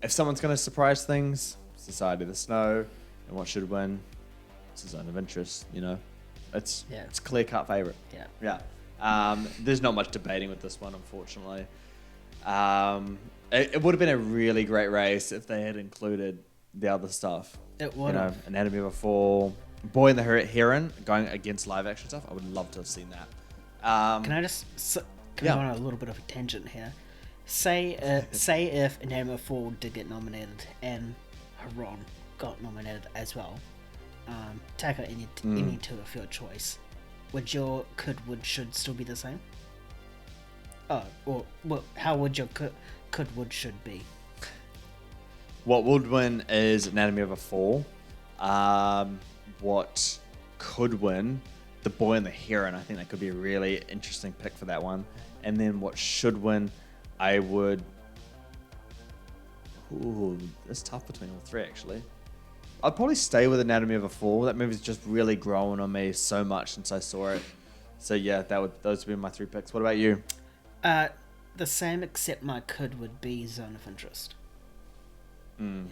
A: If someone's going to surprise things, Society of the Snow, and what should win, it's Zone of Interest, It's clear-cut favourite. Yeah. There's not much debating with this one, unfortunately. It would have been a really great race if they had included the other stuff.
B: It would have.
A: Anatomy of a Fall, Boy and the Heron going against live-action stuff. I would love to have seen that.
B: Can I just go on a little bit of a tangent here? Say if Anatomy of a Fall did get nominated and Heron got nominated as well, take out any two of your choice. Would your would, should still be the same? Oh, or how would your would, should be?
A: What would win is Anatomy of a Fall. What could win? The Boy and the Heron. I think that could be a really interesting pick for that one. And then what should win? I would. Ooh, it's tough between all three actually. I'd probably stay with Anatomy of a Fall. That movie's just really grown on me so much since I saw it. So yeah, those would be my three picks. What about you?
B: The same, except my would be Zone of Interest.
A: Yeah.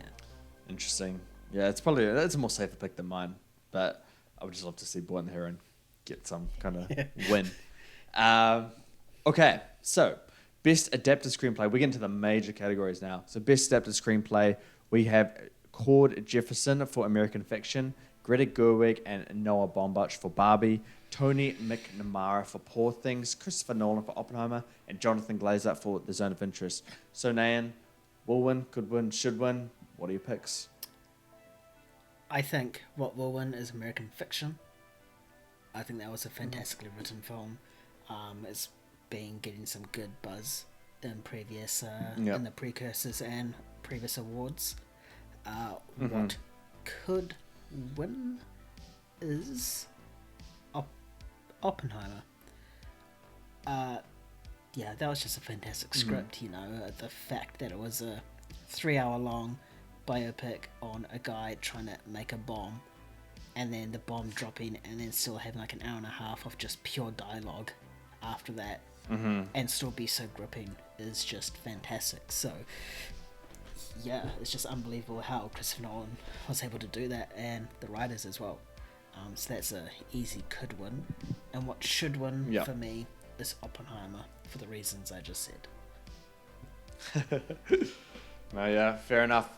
A: Interesting. Yeah, it's a more safer pick than mine, but I would just love to see Boy and the Heron get some kind of win. Okay, so best adapted screenplay. We get into the major categories now. So best adapted screenplay, we have Cord Jefferson for American Fiction, Greta Gerwig and Noah Baumbach for Barbie, Tony McNamara for Poor Things, Christopher Nolan for Oppenheimer, and Jonathan Glazer for The Zone of Interest. So Nan, will win, could win, should win. What are your picks?
B: I think what will win is American Fiction. I think that was a fantastically written film. It's been getting some good buzz in previous in the precursors and previous awards. What could win is Oppenheimer. Yeah, that was just a fantastic script. You know, the fact that it was a 3-hour long biopic on a guy trying to make a bomb, and then the bomb dropping, and then still having like an hour and a half of just pure dialogue after that, and still be so gripping is just fantastic. So yeah, it's just unbelievable how Christopher Nolan was able to do that, and the writers as well. So that's a easy could win, and what should win for me is Oppenheimer for the reasons I just said.
A: No, yeah, fair enough.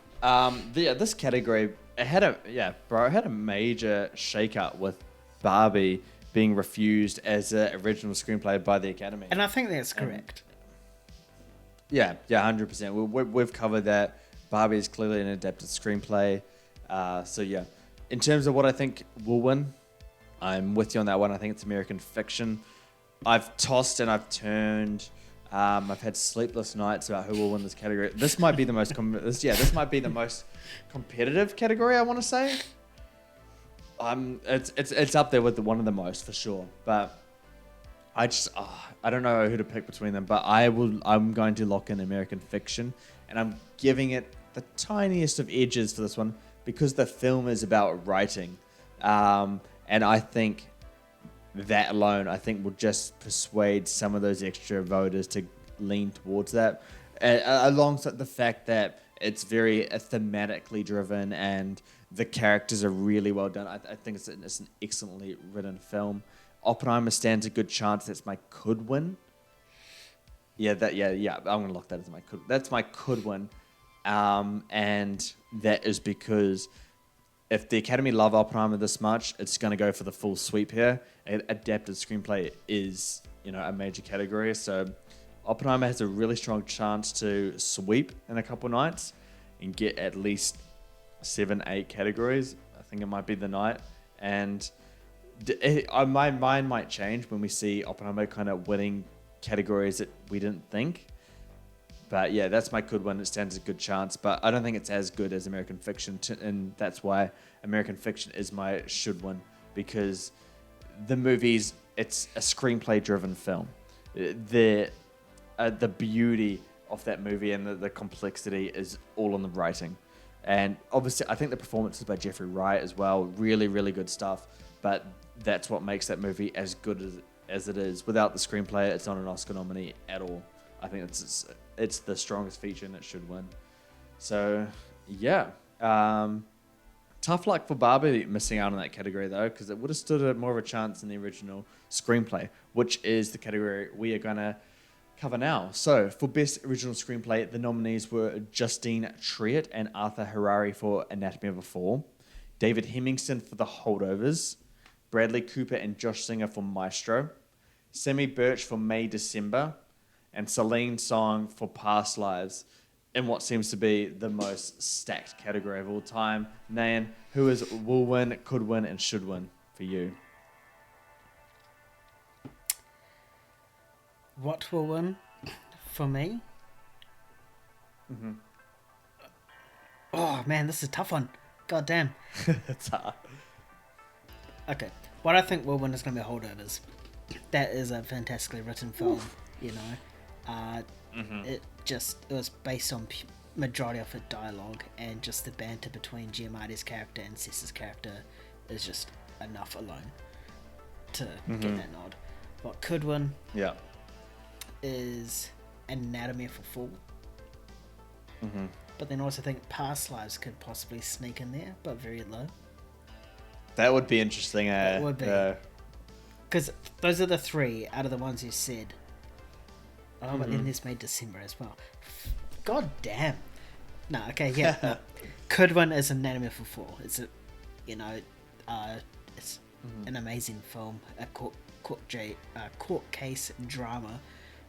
A: This category, it had a major shake-up with Barbie being refused as an original screenplay by the Academy.
B: And I think that's correct.
A: Yeah, 100%. We've covered that. Barbie is clearly an adapted screenplay. So yeah, in terms of what I think will win, I'm with you on that one. I think it's American Fiction. I've tossed and I've turned. I've had sleepless nights about who will win this category. This might be the most this might be the most competitive category, I want to say. It's up there with one of the most for sure. But I don't know who to pick between them. But I'm going to lock in American Fiction, and I'm giving it the tiniest of edges for this one because the film is about writing, and I think that alone, I think, will just persuade some of those extra voters to lean towards that, alongside the fact that it's very thematically driven and the characters are really well done. I think it's an excellently written film. Oppenheimer stands a good chance. That's my could win. I'm gonna lock that as my could. That's my could win, and that is because if the Academy love Oppenheimer this much, it's going to go for the full sweep here. Adapted screenplay is, a major category. So Oppenheimer has a really strong chance to sweep in a couple nights and get at least 7-8 categories. I think it might be the night. And my mind might change when we see Oppenheimer kind of winning categories that we didn't think. But yeah, that's my good one. It stands a good chance, but I don't think it's as good as American Fiction, and that's why American Fiction is my should win, because the movie's, it's a screenplay-driven film. The beauty of that movie and the complexity is all in the writing. And obviously, I think the performances by Jeffrey Wright as well, really, really good stuff, but that's what makes that movie as good as it is. Without the screenplay, it's not an Oscar nominee at all. I think it's the strongest feature and it should win. So, yeah. Tough luck for Barbie missing out on that category, though, because it would have stood more of a chance in the original screenplay, which is the category we are going to cover now. So, for Best Original Screenplay, the nominees were Justine Triet and Arthur Harari for Anatomy of a Fall, David Hemmingson for The Holdovers, Bradley Cooper and Josh Singer for Maestro, Sammy Birch for May December, and Celine Song for Past Lives. in what seems to be the most stacked category of all time. Nan, who will win, could win, and should win for you?
B: What will win for me?
A: Mm-hmm.
B: Oh man, this is a tough one. God damn.
A: It's hard.
B: Okay, what I think will win is going to be Holdovers. That is a fantastically written film.
A: Oof.
B: You know,
A: Mm-hmm.
B: it was based on majority of it dialogue, and just the banter between Giamatti's character and Cessa's character is just enough alone to get that nod. What could win
A: Yeah.
B: is Anatomy of a Fall.
A: Mm-hmm.
B: But then also think Past Lives could possibly sneak in there, but very low.
A: That would be interesting.
B: It would be. Because those are the three out of the ones you said. Oh, but then this made December as well. God damn. No, okay, yeah. No. Could win is Anatomy of a Fall. It's a, you know, it's an amazing film. A court case drama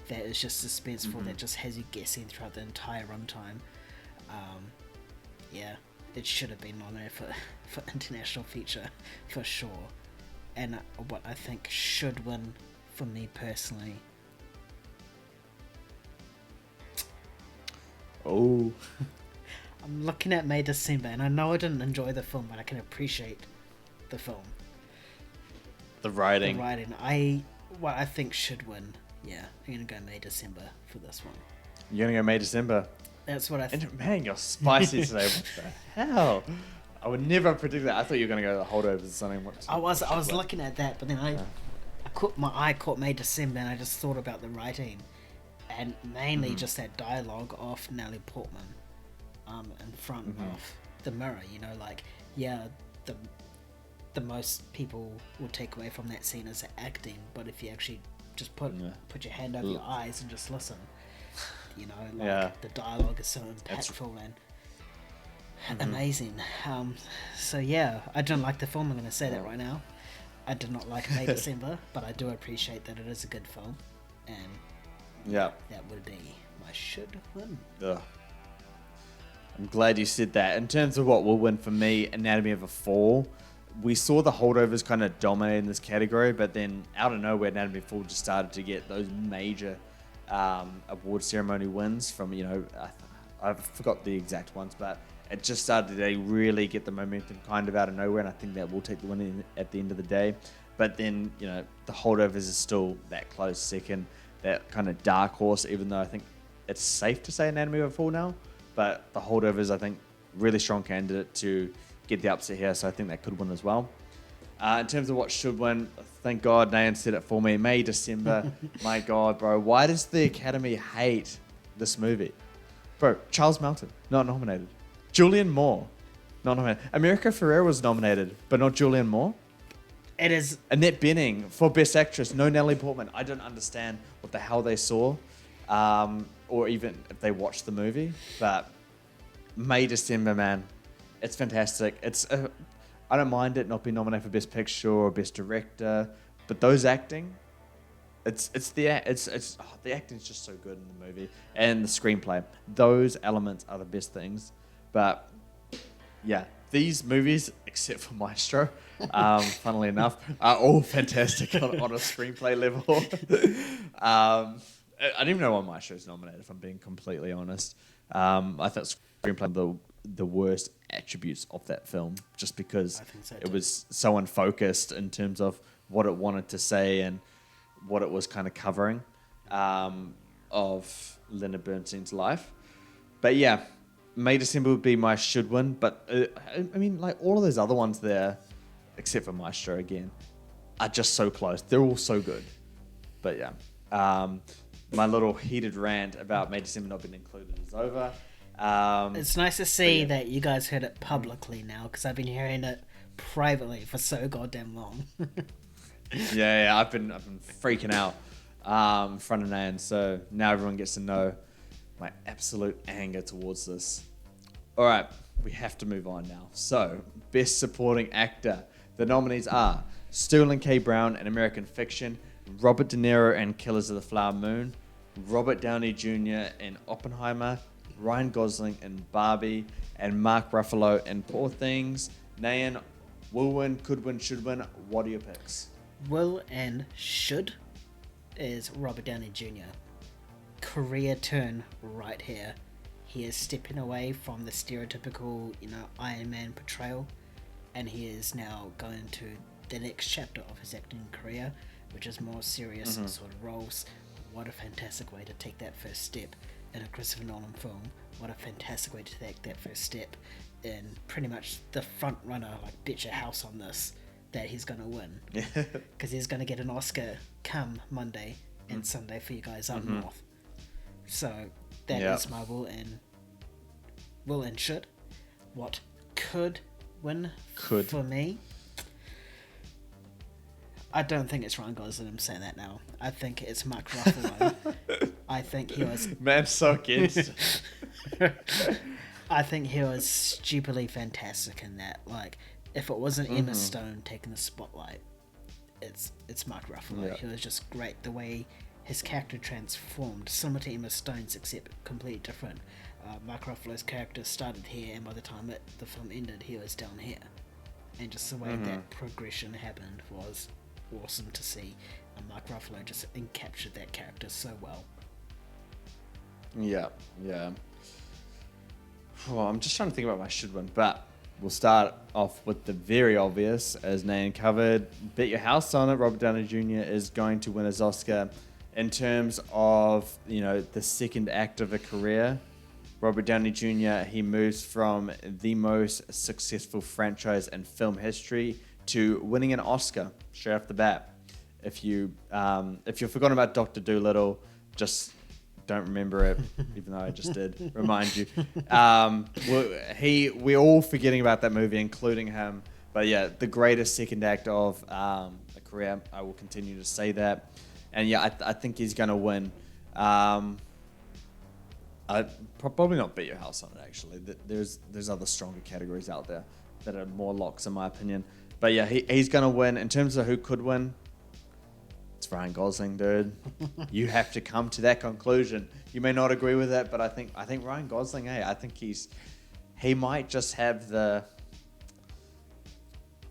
B: that is just suspenseful, that just has you guessing throughout the entire runtime. Yeah, it should have been nominated for international feature for sure. And what I think should win for me personally.
A: Oh.
B: I'm looking at May December, and I know I didn't enjoy the film, but I can appreciate the film.
A: The writing.
B: The writing. What I think should win. Yeah, I'm gonna go May December for this one.
A: You're going to go May, December.
B: That's what I think.
A: And man, you're spicy today. What the hell? I would never predict that. I thought you were going to go the Holdovers or something.
B: I was looking at that, but then my eye caught May December, and I just thought about the writing, and mainly just that dialogue of Natalie Portman, in front of the mirror. You know, like the most people will take away from that scene is the acting, but if you actually just put your hand over your eyes and just listen, you know, like the dialogue is so impactful and amazing. So yeah, I don't like the film. I'm going to say that right now. I did not like May December, but I do appreciate that it is a good film, and that would be my should win.
A: Ugh. I'm glad you said that. In terms of what will win for me, Anatomy of a Fall, we saw the Holdovers kind of dominate in this category, but then out of nowhere, Anatomy of a Fall just started to get those major award ceremony wins from, you know, I forgot the exact ones, but it just started to really get the momentum kind of out of nowhere, and I think that will take the win at the end of the day. But then, you know, the Holdovers is still that close second, that kind of dark horse, even though I think it's safe to say Anatomy of a Fall now. But the Holdovers, I think, really strong candidate to get the upset here, so I think that could win as well. In terms of what should win, thank God Nayan said it for me. May, December. My God, bro. Why does the Academy hate this movie? Bro, Charles Melton, not nominated. Julianne Moore, not nominated. America Ferrera was nominated, but not Julianne Moore.
B: It is.
A: Annette Bening for Best Actress, no Natalie Portman. I don't understand what the hell they saw, or even if they watched the movie. But May, December, man, it's fantastic. I don't mind it not being nominated for Best Picture or Best Director, but those acting, the acting's just so good in the movie, and the screenplay. Those elements are the best things. But yeah, these movies, except for Maestro, funnily enough, are all fantastic on a screenplay level. I don't even know why Maestro's nominated, if I'm being completely honest. I thought screenplay the worst attributes of that film, just because it was so unfocused in terms of what it wanted to say and what it was kind of covering of Leonard Bernstein's life. But yeah, May, December would be my should win, but I mean, like all of those other ones there, except for Maestro again, are just so close. They're all so good. But yeah, my little heated rant about May, December not being included is over.
B: It's nice to see that you guys heard it publicly now, because I've been hearing it privately for so goddamn long.
A: yeah, I've been freaking out in front of Nan, so now everyone gets to know my absolute anger towards this. All right, we have to move on now. So, Best Supporting Actor. The nominees are Sterling K. Brown in American Fiction, Robert De Niro in Killers of the Flower Moon, Robert Downey Jr. in Oppenheimer, Ryan Gosling in Barbie, and Mark Ruffalo in Poor Things. Nayan, will win, could win, should win. What are your picks?
B: Will and should is Robert Downey Jr. Career turn right here. He is stepping away from the stereotypical, Iron Man portrayal, and he is now going to the next chapter of his acting career, which is more serious sort of roles. What a fantastic way to take that first step in a Christopher Nolan film. What a fantastic way to take that first step in pretty much the front runner, like bet your house on this, that he's going to win. Because he's going to get an Oscar come Monday and Sunday for you guys up north. So that is my will and should. What could win for me? I don't think it's Ryan Gosling. I'm saying that now. I think it's Mark Ruffalo. I think he was...
A: Man, so against.
B: I think he was stupidly fantastic in that. Like, if it wasn't Emma Stone taking the spotlight, it's Mark Ruffalo.
A: Yeah.
B: He was just great. The way his character transformed, similar to Emma Stone's, except completely different. Mark Ruffalo's character started here, and by the time the film ended, he was down here. And just the way that progression happened was awesome to see, and Mark Ruffalo just encaptured that character so well.
A: Yeah. Well, I'm just trying to think about my should win, but we'll start off with the very obvious, as Nan covered. Bet your house on it. Robert Downey Jr. is going to win his Oscar. In terms of, the second act of a career, Robert Downey Jr., he moves from the most successful franchise in film history to winning an Oscar straight off the bat. If you've forgotten about Dr. Dolittle, just don't remember it, even though I just did remind you. We're all forgetting about that movie, including him. But yeah, the greatest second act of a career. I will continue to say that. And yeah, I think he's going to win. I'd probably not bet your house on it, actually. There's other stronger categories out there that are more locks, in my opinion. But yeah, he's going to win. In terms of who could win, it's Ryan Gosling, dude. You have to come to that conclusion. You may not agree with that, but I think Ryan Gosling, I think he might just have the...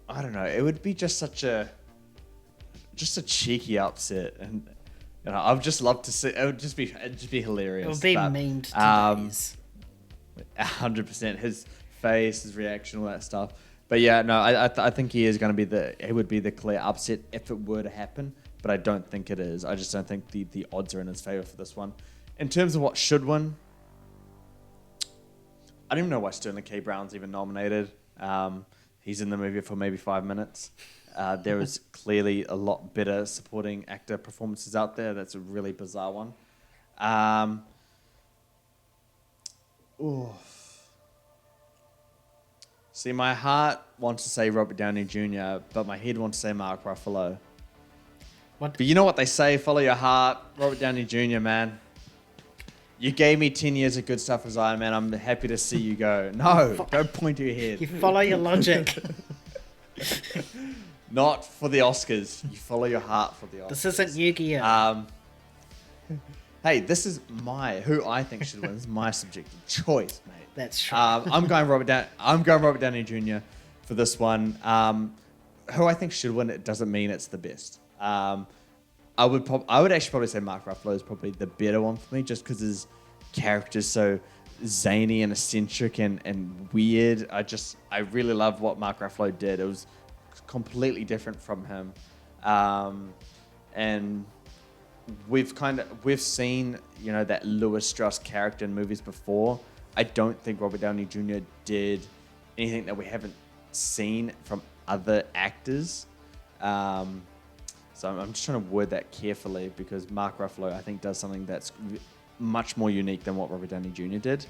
A: I don't know. It would be just a cheeky upset, and I'd just love to see. It'd just be hilarious.
B: It would be memed to days.
A: 100%. His face, his reaction, all that stuff. But yeah, no, I think he is going to be he would be the clear upset if it were to happen. But I don't think it is. I just don't think the odds are in his favor for this one. In terms of what should win, I don't even know why Sterling K. Brown's even nominated. He's in the movie for maybe 5 minutes. There is clearly a lot better supporting actor performances out there. That's a really bizarre one. See, my heart wants to say Robert Downey Jr., but my head wants to say Mark Ruffalo.
B: What?
A: But you know what they say, follow your heart. Robert Downey Jr., man. You gave me 10 years of good stuff as Iron Man. I'm happy to see you go. No, don't point to your head.
B: You follow your logic.
A: Not for the Oscars. You follow your heart for the Oscars.
B: This isn't Yu-Gi-Oh!
A: Hey, this is who I think should win. This is my subjective choice, mate.
B: That's true.
A: I'm going Robert Downey Jr. for this one. Who I think should win, it doesn't mean it's the best. I would actually probably say Mark Ruffalo is probably the better one for me, just because his character's so zany and eccentric and weird. I really love what Mark Ruffalo did. It was completely different from him, and we've seen that Louis Strauss character in movies before. I don't think Robert Downey Jr. did anything that we haven't seen from other actors. So I'm just trying to word that carefully, because Mark Ruffalo, I think, does something that's much more unique than what Robert Downey Jr. did.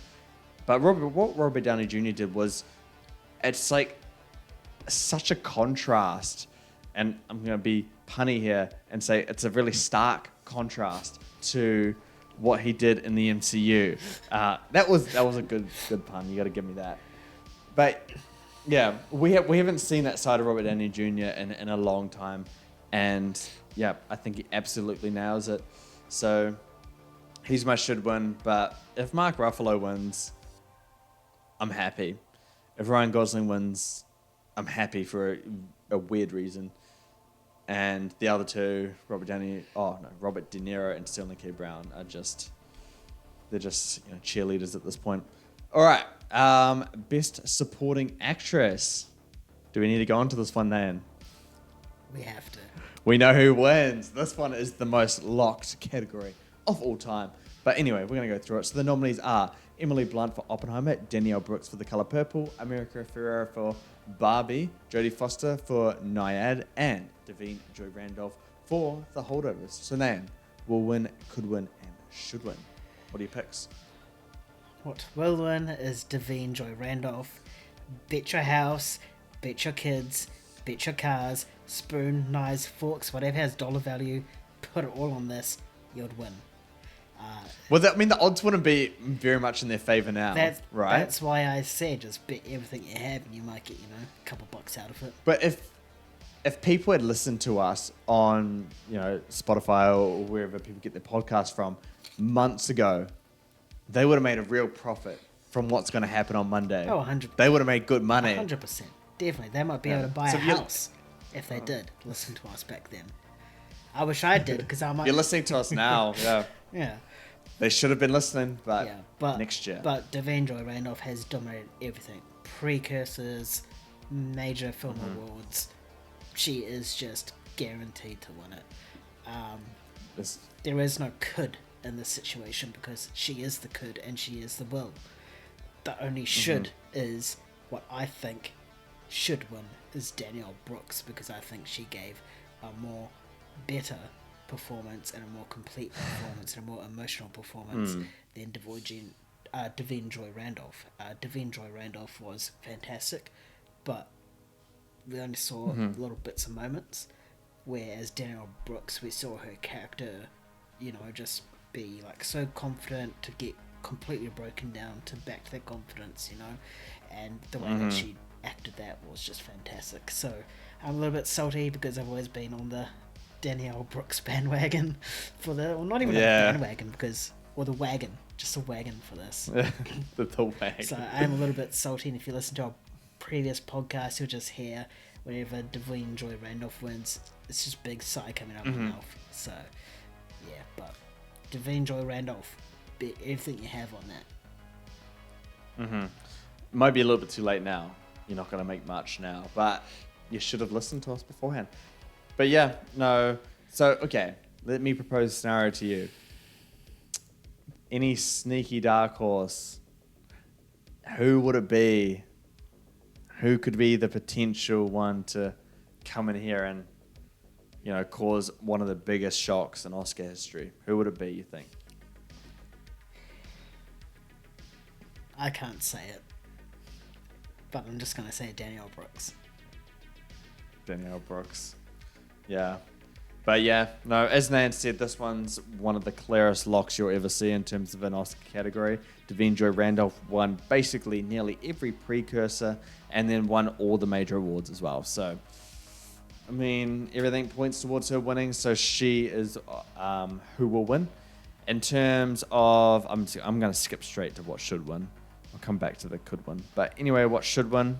A: But what Robert Downey Jr. did was, it's like such a contrast, and I'm going to be punny here and say it's a really stark contrast to what he did in the MCU. That was a good pun. You got to give me that. But yeah, we haven't seen that side of Robert Downey Jr. in a long time, and yeah, I think he absolutely nails it. So He's my should win, but if Mark Ruffalo wins, I'm happy. If Ryan Gosling wins, I'm happy for a weird reason. And the other two, Robert De Niro and Sterling K. Brown, they're just cheerleaders at this point. All right, best supporting actress. Do we need to go into this one, Nan?
B: We have to.
A: We know who wins. This one is the most locked category of all time. But anyway, we're going to go through it. So the nominees are Emily Blunt for Oppenheimer, Danielle Brooks for The Color Purple, America Ferrera for Barbie, Jodie Foster for Nyad, and Davine Joy Randolph for The Holdovers. So Nan will win, could win, and should win. What are your picks?
B: What will win is Davine Joy Randolph. Bet your house, bet your kids, bet your cars, spoon, knives, forks, whatever has dollar value, put it all on this, you'd win.
A: Well, the odds wouldn't be very much in their favour now, right?
B: That's why I said just bet everything you have and you might get, a couple bucks out of it.
A: But if people had listened to us on, Spotify or wherever people get their podcast from months ago, they would have made a real profit from what's going to happen on Monday.
B: Oh, 100%.
A: They would have made good money.
B: 100%. Definitely. They might be able to buy a house if they did listen to us back then. I wish I did, because I might...
A: You're listening to us now, yeah.
B: Yeah.
A: They should have been listening, but next year.
B: But Davine Joy Randolph has dominated everything. Precursors, major film awards. She is just guaranteed to win it. There is no could in this situation, because she is the could and she is the will. The only should is what I think should win is Danielle Brooks, because I think she gave a more better performance and a more complete performance and a more emotional performance than Davine Joy Randolph. Davine Joy Randolph was fantastic, but we only saw little bits and moments, whereas Danielle Brooks, we saw her character, just be like so confident to get completely broken down to back that confidence, and the way that she acted that was just fantastic. So I'm a little bit salty because I've always been on the Danielle Brooks bandwagon for not even a bandwagon, or the wagon, just a wagon for this.
A: the wagon.
B: So I'm a little bit salty, and if you listen to our previous podcast, you'll just hear whenever Davine Joy Randolph wins, it's just big sigh coming out of my mouth. So yeah, but Davine Joy Randolph, bet everything you have on that.
A: Might be a little bit too late now. You're not going to make much now, but you should have listened to us beforehand. But yeah, no. So, okay, let me propose a scenario to you. Any sneaky dark horse, who would it be? Who could be the potential one to come in here and, cause one of the biggest shocks in Oscar history? Who would it be, you think?
B: I can't say it, but I'm just going to say Danielle Brooks.
A: Danielle Brooks. Yeah. But yeah, no, as Nan said, this one's one of the clearest locks you'll ever see in terms of an Oscar category. Davine Joy Randolph won basically nearly every precursor and then won all the major awards as well. So, I mean, everything points towards her winning, so she is who will win. In terms of, I'm going to skip straight to what should win. I'll come back to the could win. But anyway, what should win?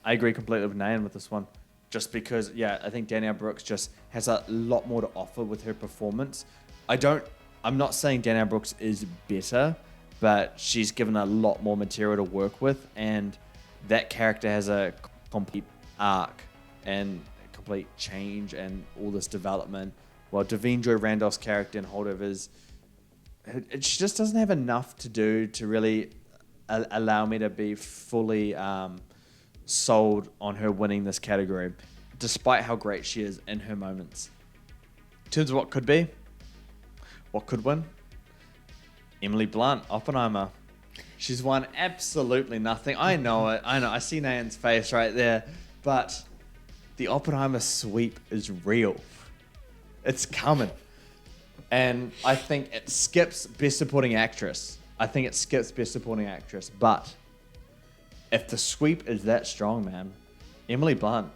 A: I agree completely with Nan with this one. Just because, I think Danielle Brooks just has a lot more to offer with her performance. I'm not saying Danielle Brooks is better, but she's given a lot more material to work with, and that character has a complete arc and complete change and all this development. While Davine Joy Randolph's character in Holdovers, she just doesn't have enough to do to really allow me to be fully sold on her winning this category, despite how great she is in her moments. In terms of what could be, what could win? Emily Blunt, Oppenheimer. She's won absolutely nothing. I know it. I see Nan's face right there. But the Oppenheimer sweep is real. It's coming. And I think it skips Best Supporting Actress. But if the sweep is that strong, man, Emily Blunt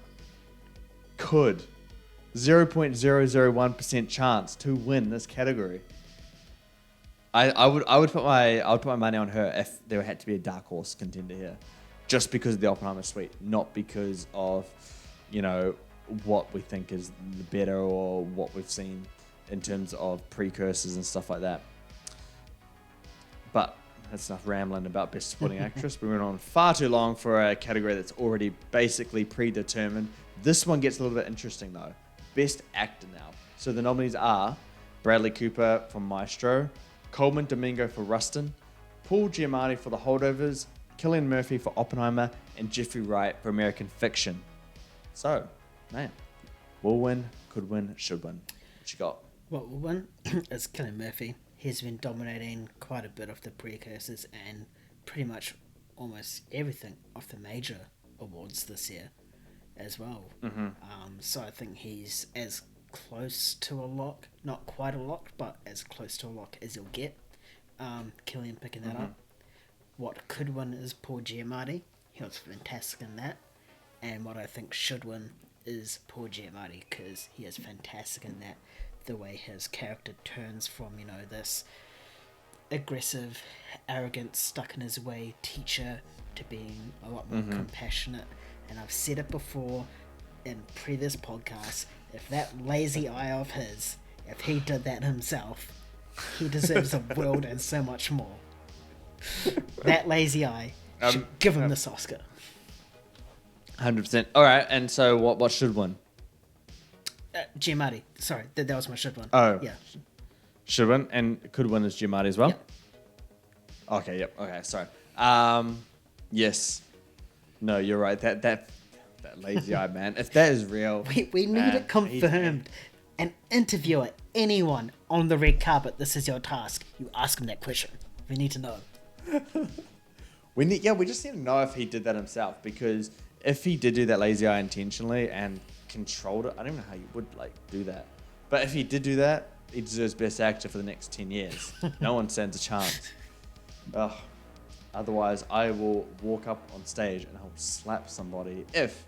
A: could 0.001% chance to win this category. I would put my money on her if there had to be a dark horse contender here, just because of the Oppenheimer suite, not because of, you know, what we think is the better or what we've seen in terms of precursors and stuff like that. But that's enough rambling about Best Supporting Actress. We went on far too long for a category that's already basically predetermined. This one gets a little bit interesting though. Best Actor now. So the nominees are Bradley Cooper for Maestro, Coleman Domingo for Rustin, Paul Giamatti for The Holdovers, Cillian Murphy for Oppenheimer, and Jeffrey Wright for American Fiction. So, man, will win, could win, should win. What you got?
B: What will win is Cillian Murphy. He's been dominating quite a bit of the precursors and pretty much almost everything of the major awards this year as well.
A: Mm-hmm.
B: So I think he's as close to a lock, not quite a lock, but as close to a lock as you'll get. Cillian picking that up. What could win is Paul Giamatti. He was fantastic in that. And what I think should win is Paul Giamatti, because he is fantastic in that. The way his character turns from, you know, this aggressive, arrogant, stuck in his way teacher to being a lot more compassionate. And I've said it before in previous podcasts, if that lazy eye of his, if he did that himself, he deserves the world and so much more. That lazy eye should give him this Oscar.
A: 100%. All right, and so what should win?
B: Giamatti. Sorry, that was my should win.
A: Oh.
B: Yeah.
A: Should win, and could win is Giamatti as well?
B: Yep.
A: Okay, yep. Okay, sorry. Yes. No, you're right. That lazy eye, man. If that is real...
B: We need it confirmed. An interviewer, anyone on the red carpet, this is your task. You ask him that question. We need to know.
A: We just need to know if he did that himself, because if he did do that lazy eye intentionally and controlled it, I don't know how you would do that. But if he did do that, he deserves Best Actor for the next 10 years. No one stands a chance. Ugh. Otherwise, I will walk up on stage and I'll slap somebody if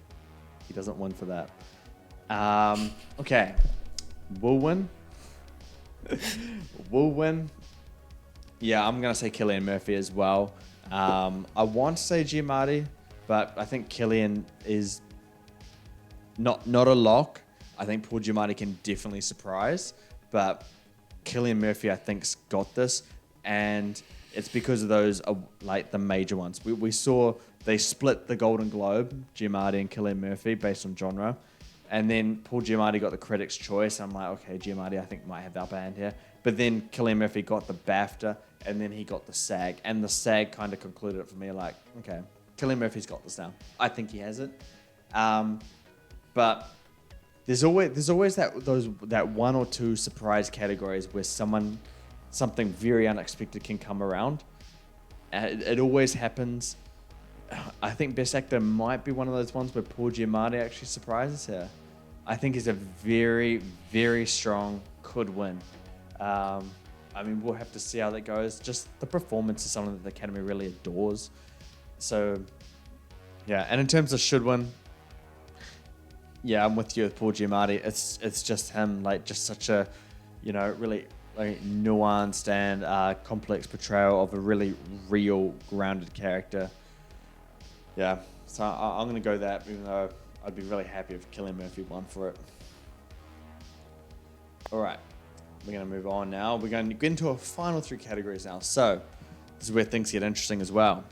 A: he doesn't win for that. Okay. Will win. Will win. Yeah, I'm going to say Cillian Murphy as well. I want to say Giamatti, but I think Cillian is not a lock. I think Paul Giamatti can definitely surprise, but Cillian Murphy, I think's got this, and it's because of those the major ones. We saw they split the Golden Globe, Giamatti and Cillian Murphy, based on genre, and then Paul Giamatti got the Critics' Choice. I'm like, okay, Giamatti I think might have the upper hand here, but then Cillian Murphy got the BAFTA, and then he got the SAG, and the SAG kind of concluded it for me. Like, okay, Cillian Murphy's got this now. I think he has it, but there's always that one or two surprise categories where something very unexpected can come around. It always happens. I think Best Actor might be one of those ones where Paul Giamatti actually surprises here. I think he's a very, very strong could win. I mean, we'll have to see how that goes. Just the performance is something that the Academy really adores. So, yeah. And in terms of should win, yeah, I'm with you with Paul Giamatti. It's just him, just such a, really nuanced and complex portrayal of a really real, grounded character. Yeah, so I'm going to go that, even though I'd be really happy if Cillian Murphy won for it. All right, we're going to move on now. We're going to get into our final three categories now. So this is where things get interesting as well.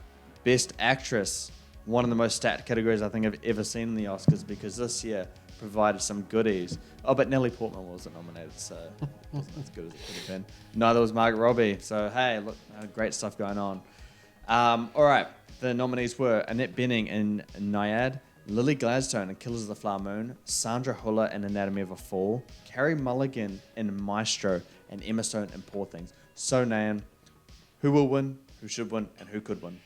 A: Best Actress, one of the most stacked categories I think I've ever seen in the Oscars, because this year provided some goodies. Oh, but Natalie Portman wasn't nominated, so it wasn't as good as it could have been. Neither was Margot Robbie. So, hey, look, great stuff going on. All right, the nominees were Annette Bening in Nyad, Lily Gladstone in Killers of the Flower Moon, Sandra Hüller in Anatomy of a Fall, Carey Mulligan in Maestro, and Emma Stone in Poor Things. So, Nan, who will win, who should win, and who could win?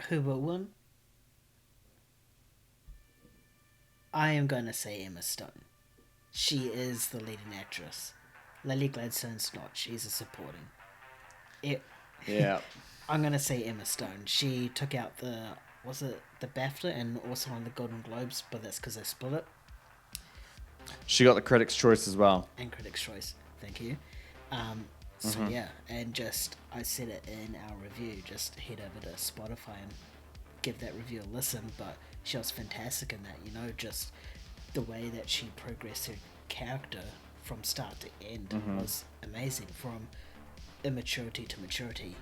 B: Who will win? I am going to say Emma Stone. She is the leading actress. Lily Gladstone's not. She's a supporting.
A: Yeah.
B: I'm going to say Emma Stone. She took out the was it the BAFTA and also on the Golden Globes, but that's because they split it.
A: She got the Critics' Choice as well.
B: And Critics' Choice, thank you. So yeah, and just I said it in our review, just head over to Spotify and give that review a listen, but she was fantastic in that, you know, just the way that she progressed her character from start to end was amazing, from immaturity to maturity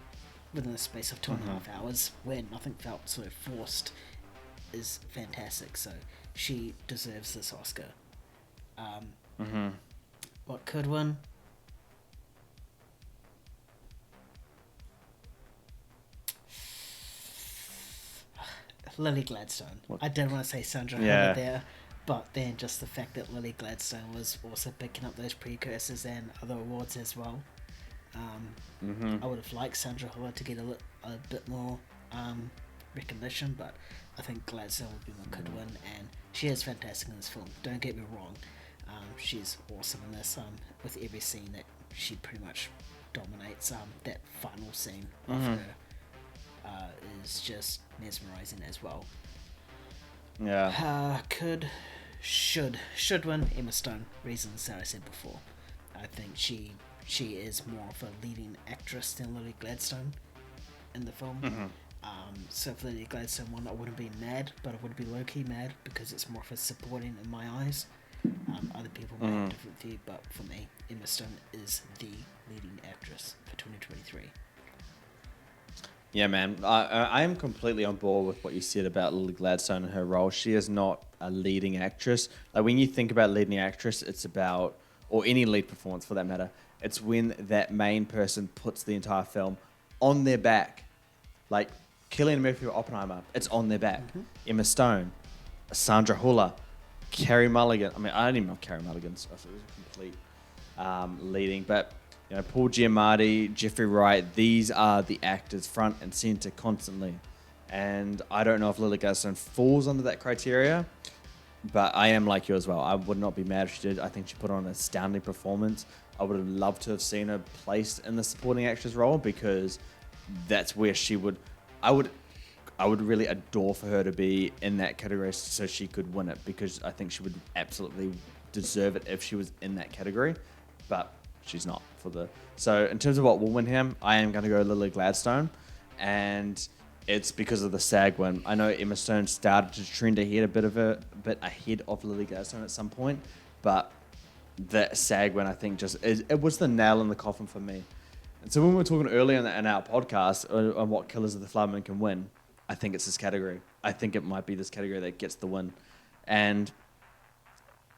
B: within the space of 2.5 hours, where nothing felt so forced, is fantastic. So she deserves this Oscar. What could win? Lily Gladstone.
A: What?
B: I did want to say Sandra Hüller there, but then just the fact that Lily Gladstone was also picking up those precursors and other awards as well. I would have liked Sandra Hüller to get a bit more recognition, but I think Gladstone would be what could win, and she is fantastic in this film. Don't get me wrong, she's awesome in this. With every scene that she pretty much dominates. That final scene of her is just mesmerizing as well.
A: Yeah.
B: Should win Emma Stone. Reasons that I said before. I think she is more of a leading actress than Lily Gladstone in the film. So if Lily Gladstone won, I wouldn't be mad, but I would be low-key mad because it's more of a supporting in my eyes. Other people might have a different view, but for me, Emma Stone is the leading actress for 2023.
A: Yeah, man. I am completely on board with what you said about Lily Gladstone and her role. She is not a leading actress. Like, when you think about leading actress, it's about, or any lead performance for that matter, it's when that main person puts the entire film on their back. Like, Cillian Murphy or Oppenheimer, it's on their back. Emma Stone, Sandra Hüller, Carey Mulligan. I mean, I didn't even know Carey Mulligan, so it was a complete leading. But, you know, Paul Giamatti, Jeffrey Wright, these are the actors front and center constantly. And I don't know if Lily Gladstone falls under that criteria, but I am like you as well. I would not be mad if she did. I think she put on an astounding performance. I would have loved to have seen her placed in the supporting actress role, because that's where she would... I would really adore for her to be in that category so she could win it, because I think she would absolutely deserve it if she was in that category, but she's not for the... So in terms of what will win him, I am going to go Lily Gladstone, and it's because of the SAG win. I know Emma Stone started to trend ahead a bit ahead of Lily Gladstone at some point, but that SAG win, I think, it was the nail in the coffin for me. And so when we were talking earlier in our podcast on what Killers of the Flower Moon can win, I think it's this category. I think it might be this category that gets the win. And,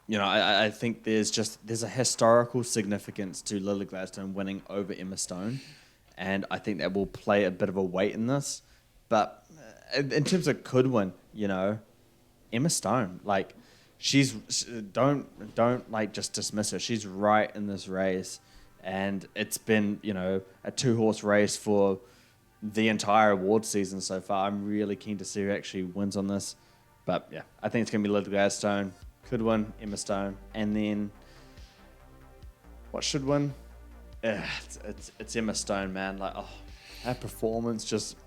A: you know, I think there's a historical significance to Lily Gladstone winning over Emma Stone. And I think that will play a bit of a weight in this. But in terms of could win, you know, Emma Stone, like, don't like just dismiss her. She's right in this race. And it's been, you know, a 2-horse race for the entire award season so far. I'm really keen to see who actually wins on this. But yeah, I think it's going to be Lily Gladstone. Could win Emma Stone. And then what should win? It's Emma Stone, man. Like, oh, her performance just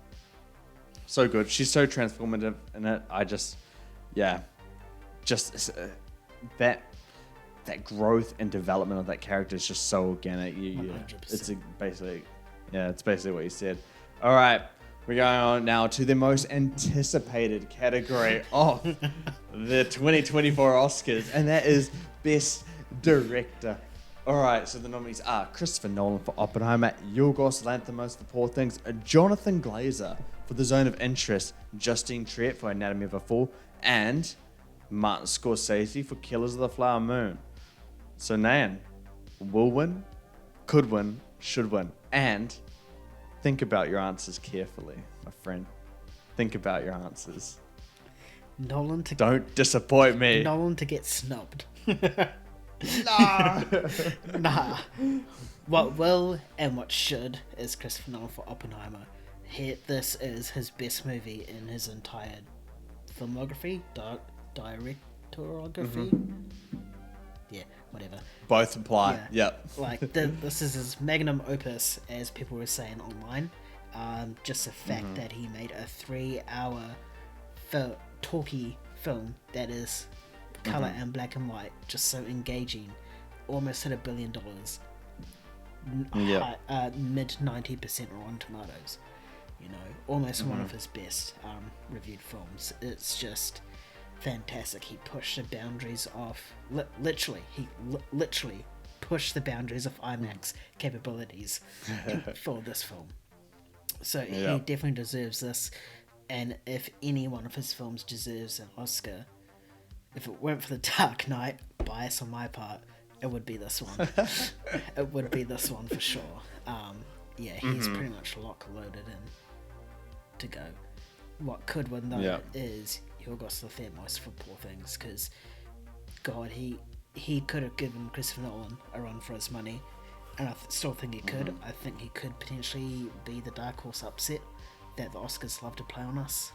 A: so good. She's so transformative in it. That growth and development of that character is just so organic. It's basically what you said. All right, we're going on now to the most anticipated category of the 2024 Oscars, and that is Best Director. All right, so the nominees are Christopher Nolan for Oppenheimer, Yorgos Lanthimos for Poor Things, Jonathan Glazer for The Zone of Interest, Justine Triet for Anatomy of a Fall, and Martin Scorsese for Killers of the Flower Moon. So Nan, will win, could win, should win, and think about your answers carefully, my friend. Think about your answers. Don't disappoint me.
B: Nolan to get snubbed.
A: Nah.
B: Nah. What will and what should is Christopher Nolan for Oppenheimer. This is his best movie in his entire filmography, directorography. Yeah, whatever.
A: Both apply.
B: Yeah.
A: Yep.
B: Like, this is his magnum opus, as people were saying online. Just the fact that he made a 3-hour talky film that is color and black and white, just so engaging, almost hit $1 billion. Mid 90% Rotten Tomatoes. You know, almost one of his best reviewed films. It's just fantastic. He pushed the boundaries of literally pushed the boundaries of IMAX capabilities for this film. So he definitely deserves this. And if any one of his films deserves an Oscar, if it weren't for The Dark Knight, bias on my part, it would be this one. It would be this one for sure. He's pretty much loaded in to go. What could win though is Yorgos Lanthimos for Poor Things, because God, he could have given Christopher Nolan a run for his money, and I still think he could. I think he could potentially be the dark horse upset that the Oscars love to play on us.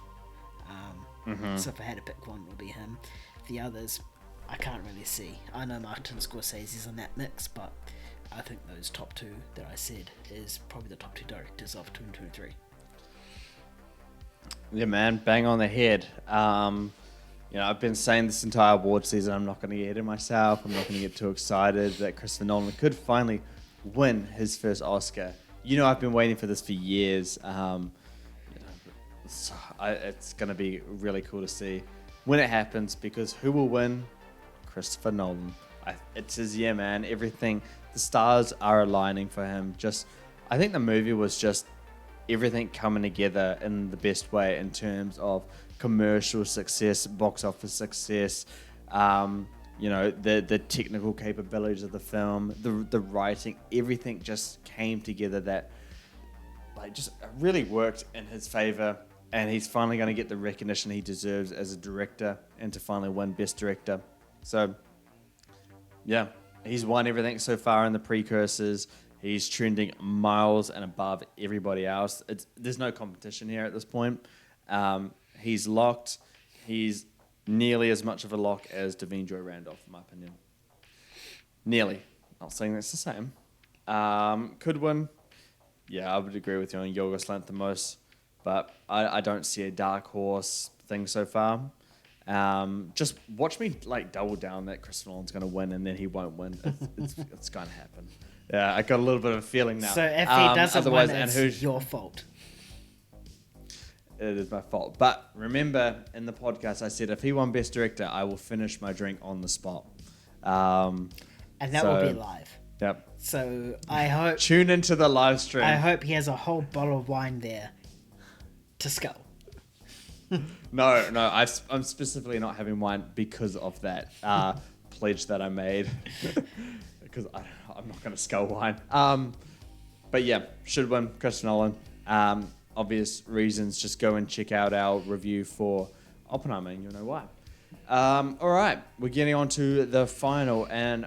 B: So if I had to pick one, it would be him. The others, I can't really see. I know Martin Scorsese's in that mix, but I think those top two that I said is probably the top two directors of 2023.
A: Yeah, man, bang on the head. I've been saying this entire award season, I'm not going to get ahead of myself. I'm not going to get too excited that Christopher Nolan could finally win his first Oscar. I've been waiting for this for years. It's going to be really cool to see when it happens, because who will win? Christopher Nolan. It's his year, man. Everything, the stars are aligning for him. I think the movie was just everything coming together in the best way in terms of commercial success, box office success, the technical capabilities of the film, the writing, everything just came together that just really worked in his favor, and he's finally going to get the recognition he deserves as a director and to finally win Best Director. So, yeah, he's won everything so far in the precursors. He's trending miles and above everybody else. There's no competition here at this point. He's locked. He's nearly as much of a lock as Davine Joy Randolph, in my opinion. Nearly. Not saying that's the same. Could win. Yeah, I would agree with you on Yorgos Lanthimos, but I don't see a dark horse thing so far. Just watch me double down that Christopher Nolan's going to win and then he won't win. It's going to happen. Yeah, I got a little bit of a feeling now.
B: So if he doesn't win, it's your fault.
A: It is my fault. But remember, in the podcast, I said if he won Best Director, I will finish my drink on the spot.
B: And that will be live.
A: Yep.
B: So I hope...
A: Tune into the live stream.
B: I hope he has a whole bottle of wine there to scull.
A: No, I'm specifically not having wine because of that pledge that I made. Because I'm not going to scull wine. But yeah, should win Christopher Nolan. Obvious reasons, just go and check out our review for Oppenheimer and you'll know why. All right, we're getting on to the final and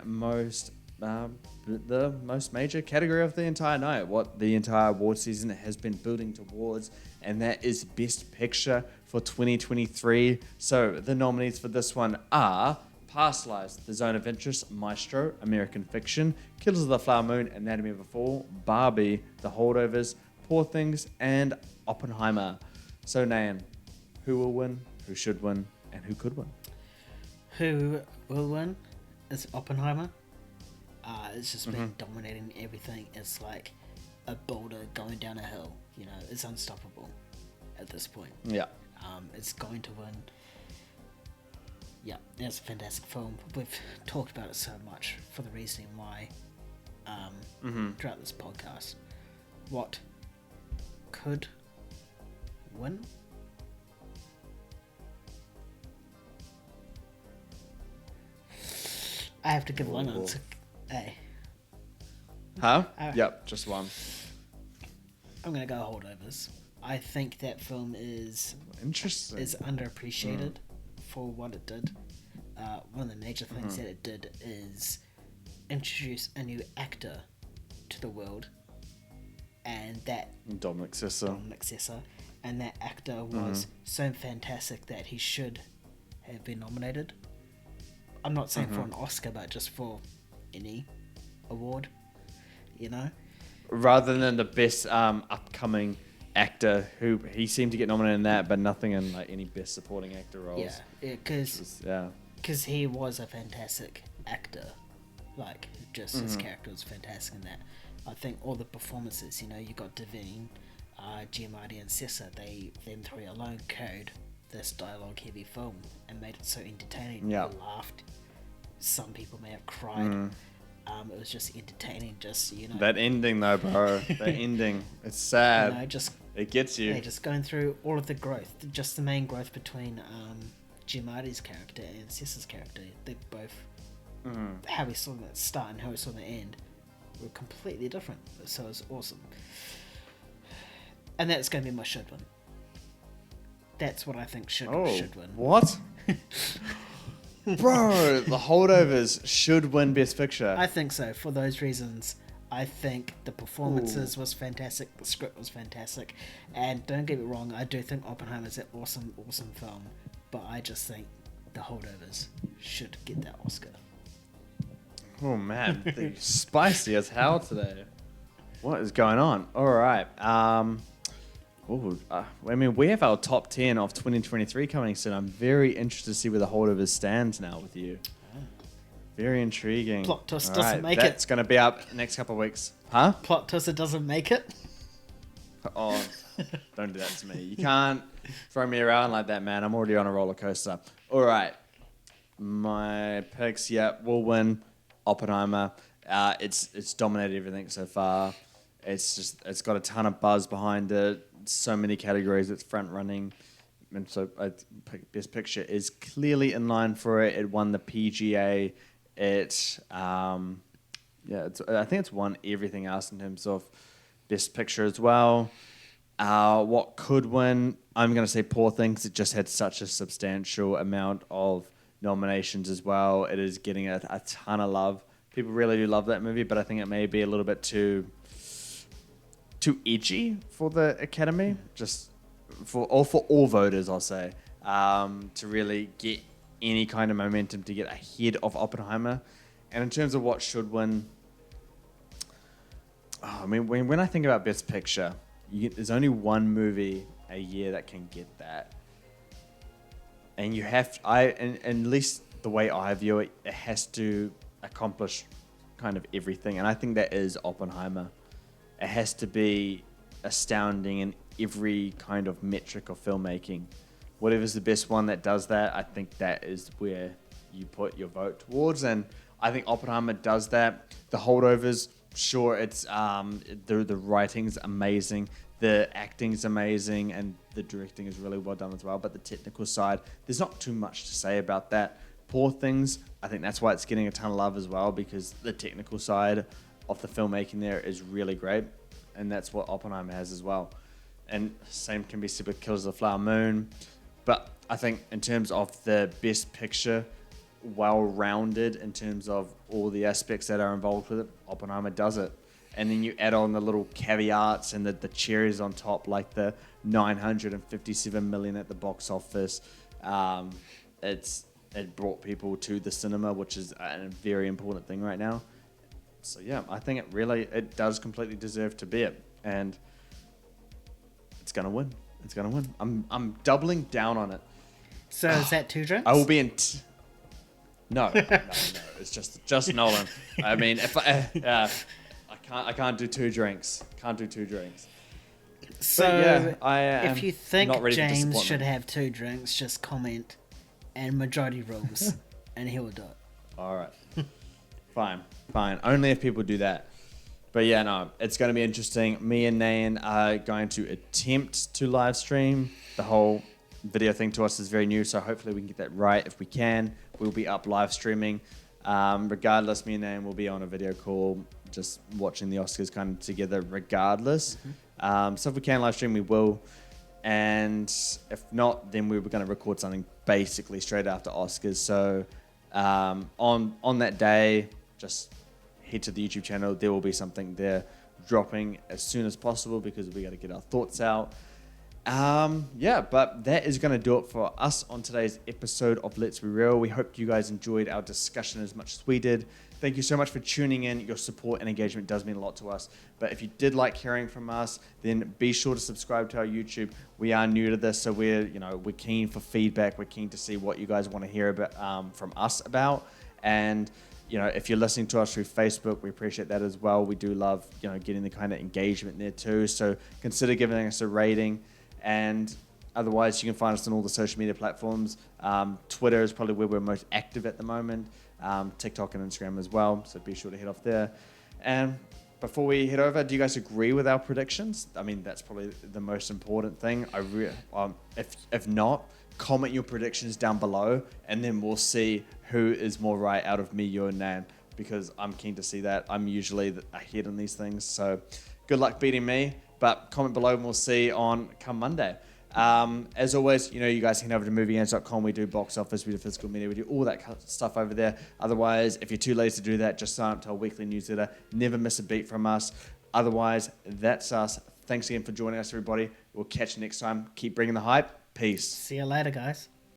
A: the most major category of the entire night, what the entire award season has been building towards, and that is Best Picture for 2023. So the nominees for this one are Past Lives, The Zone of Interest, Maestro, American Fiction, Killers of the Flower Moon, Anatomy of a Fall, Barbie, The Holdovers, Poor Things, and Oppenheimer. So Nan, who will win, who should win, and who could win?
B: Who will win is Oppenheimer. It's just been dominating everything. It's like a boulder going down a hill. It's unstoppable at this point.
A: Yeah.
B: It's going to win. Yeah, it's a fantastic film. We've talked about it so much for the reasoning why throughout this podcast. What could win? I have to give one answer. Hey.
A: Huh? Yep, just one.
B: I'm going to go Holdovers. I think that film is
A: interesting.
B: Is underappreciated for what it did. One of the major things that it did is introduce a new actor to the world, and that
A: Dominic Sessa,
B: and that actor was so fantastic that he should have been nominated. I'm not saying for an Oscar, but just for any award,
A: rather than the best upcoming actor who he seemed to get nominated in that, but nothing in like any best supporting actor roles.
B: Yeah, because he was a fantastic actor. Like, just his character was fantastic in that. I think all the performances, you know, you got Devine, Giamatti and Sessa, them three alone carried this dialogue-heavy film and made it so entertaining.
A: Yeah.
B: We laughed. Some people may have cried. It was just entertaining, just, you know.
A: That ending though, bro. That ending. It's sad.
B: You know, just
A: it gets you.
B: Yeah, just going through all of the growth, just the main growth between Giamatti's character and Sessa's character. They both, how we saw them at the start and how we saw them at the end, were completely different. So it was awesome. And that's going to be my should win. That's what I think should win.
A: What? Bro, The Holdovers should win Best Picture.
B: I think so, for those reasons. I think the performances was fantastic, the script was fantastic, and don't get me wrong, I do think Oppenheimer is an awesome, awesome film, but I just think The Holdovers should get that Oscar.
A: Oh man, they're spicy as hell today. What is going on? All right. I mean, we have our top 10 of 2023 coming soon. I'm very interested to see where The Holdovers stands now with you. Very intriguing.
B: Plot twist
A: All
B: doesn't
A: right,
B: make it.
A: That's going to be up next couple of weeks. Huh?
B: Plot twist it doesn't make it.
A: Oh, don't do that to me. You can't throw me around like that, man. I'm already on a roller coaster. All right. My picks, will win Oppenheimer. It's dominated everything so far. It's got a ton of buzz behind it. So many categories. It's front running. And so Best Picture is clearly in line for it. It won the PGA. I think it's won everything else in terms of Best Picture as well. What could win? I'm going to say Poor Things. It just had such a substantial amount of nominations as well. It is getting a ton of love. People really do love that movie, but I think it may be a little bit too edgy for the Academy. Just for all voters, I'll say, to really get any kind of momentum to get ahead of Oppenheimer. And in terms of what should win, I mean, when I think about Best Picture, there's only one movie a year that can get that. And at least the way I view it, it has to accomplish kind of everything. And I think that is Oppenheimer. It has to be astounding in every kind of metric of filmmaking. Whatever's the best one that does that, I think that is where you put your vote towards. And I think Oppenheimer does that. The Holdovers, sure, it's the writing's amazing, the acting's amazing, and the directing is really well done as well. But the technical side, there's not too much to say about that. Poor Things, I think that's why it's getting a ton of love as well, because the technical side of the filmmaking there is really great, and that's what Oppenheimer has as well. And same can be said with Killers of the Flower Moon. But I think in terms of the Best Picture, well-rounded in terms of all the aspects that are involved with it, Oppenheimer does it. And then you add on the little caveats and the cherries on top, like the $957 million at the box office. It brought people to the cinema, which is a very important thing right now. So yeah, I think it does completely deserve to be it. And it's gonna win. It's gonna win. I'm doubling down on it.
B: So is that 2 drinks?
A: I will be in. No. It's just Nolan. I mean, if I can't do 2 drinks. Can't do 2 drinks.
B: So
A: yeah, I am
B: if you think
A: not ready
B: James should have 2 drinks, just comment and majority rules, and he will do it.
A: All right. Fine. Only if people do that. But yeah, no, it's going to be interesting. Me and Nain are going to attempt to live stream. The whole video thing to us is very new, so hopefully we can get that right. If we can, we'll be up live streaming. Regardless, me and Nain will be on a video call, just watching the Oscars kind of together regardless. So if we can live stream, we will. And if not, then we were going to record something basically straight after Oscars. So on that day, just head to the YouTube channel. There will be something there dropping as soon as possible because we got to get our thoughts out. Yeah, but that is going to do it for us on today's episode of Let's Be Real. We hope you guys enjoyed our discussion as much as we did. Thank you so much for tuning in. Your support and engagement does mean a lot to us. But if you did like hearing from us, then be sure to subscribe to our YouTube. We are new to this, so we're keen for feedback. We're keen to see what you guys want to hear about from us about. And if you're listening to us through Facebook, we appreciate that as well. We do love getting the kind of engagement there too. So consider giving us a rating. And otherwise, you can find us on all the social media platforms. Twitter is probably where we're most active at the moment. TikTok and Instagram as well. So be sure to head off there. And before we head over, do you guys agree with our predictions? I mean, that's probably the most important thing. If not, comment your predictions down below, and then we'll see who is more right out of me, you, and Nan, because I'm keen to see that. I'm usually ahead in these things. So good luck beating me. But comment below and we'll see on come Monday. As always, you guys can head over to moviehands.com. We do box office, we do physical media, we do all that stuff over there. Otherwise, if you're too lazy to do that, just sign up to our weekly newsletter. Never miss a beat from us. Otherwise, that's us. Thanks again for joining us, everybody. We'll catch you next time. Keep bringing the hype. Peace.
B: See you later, guys.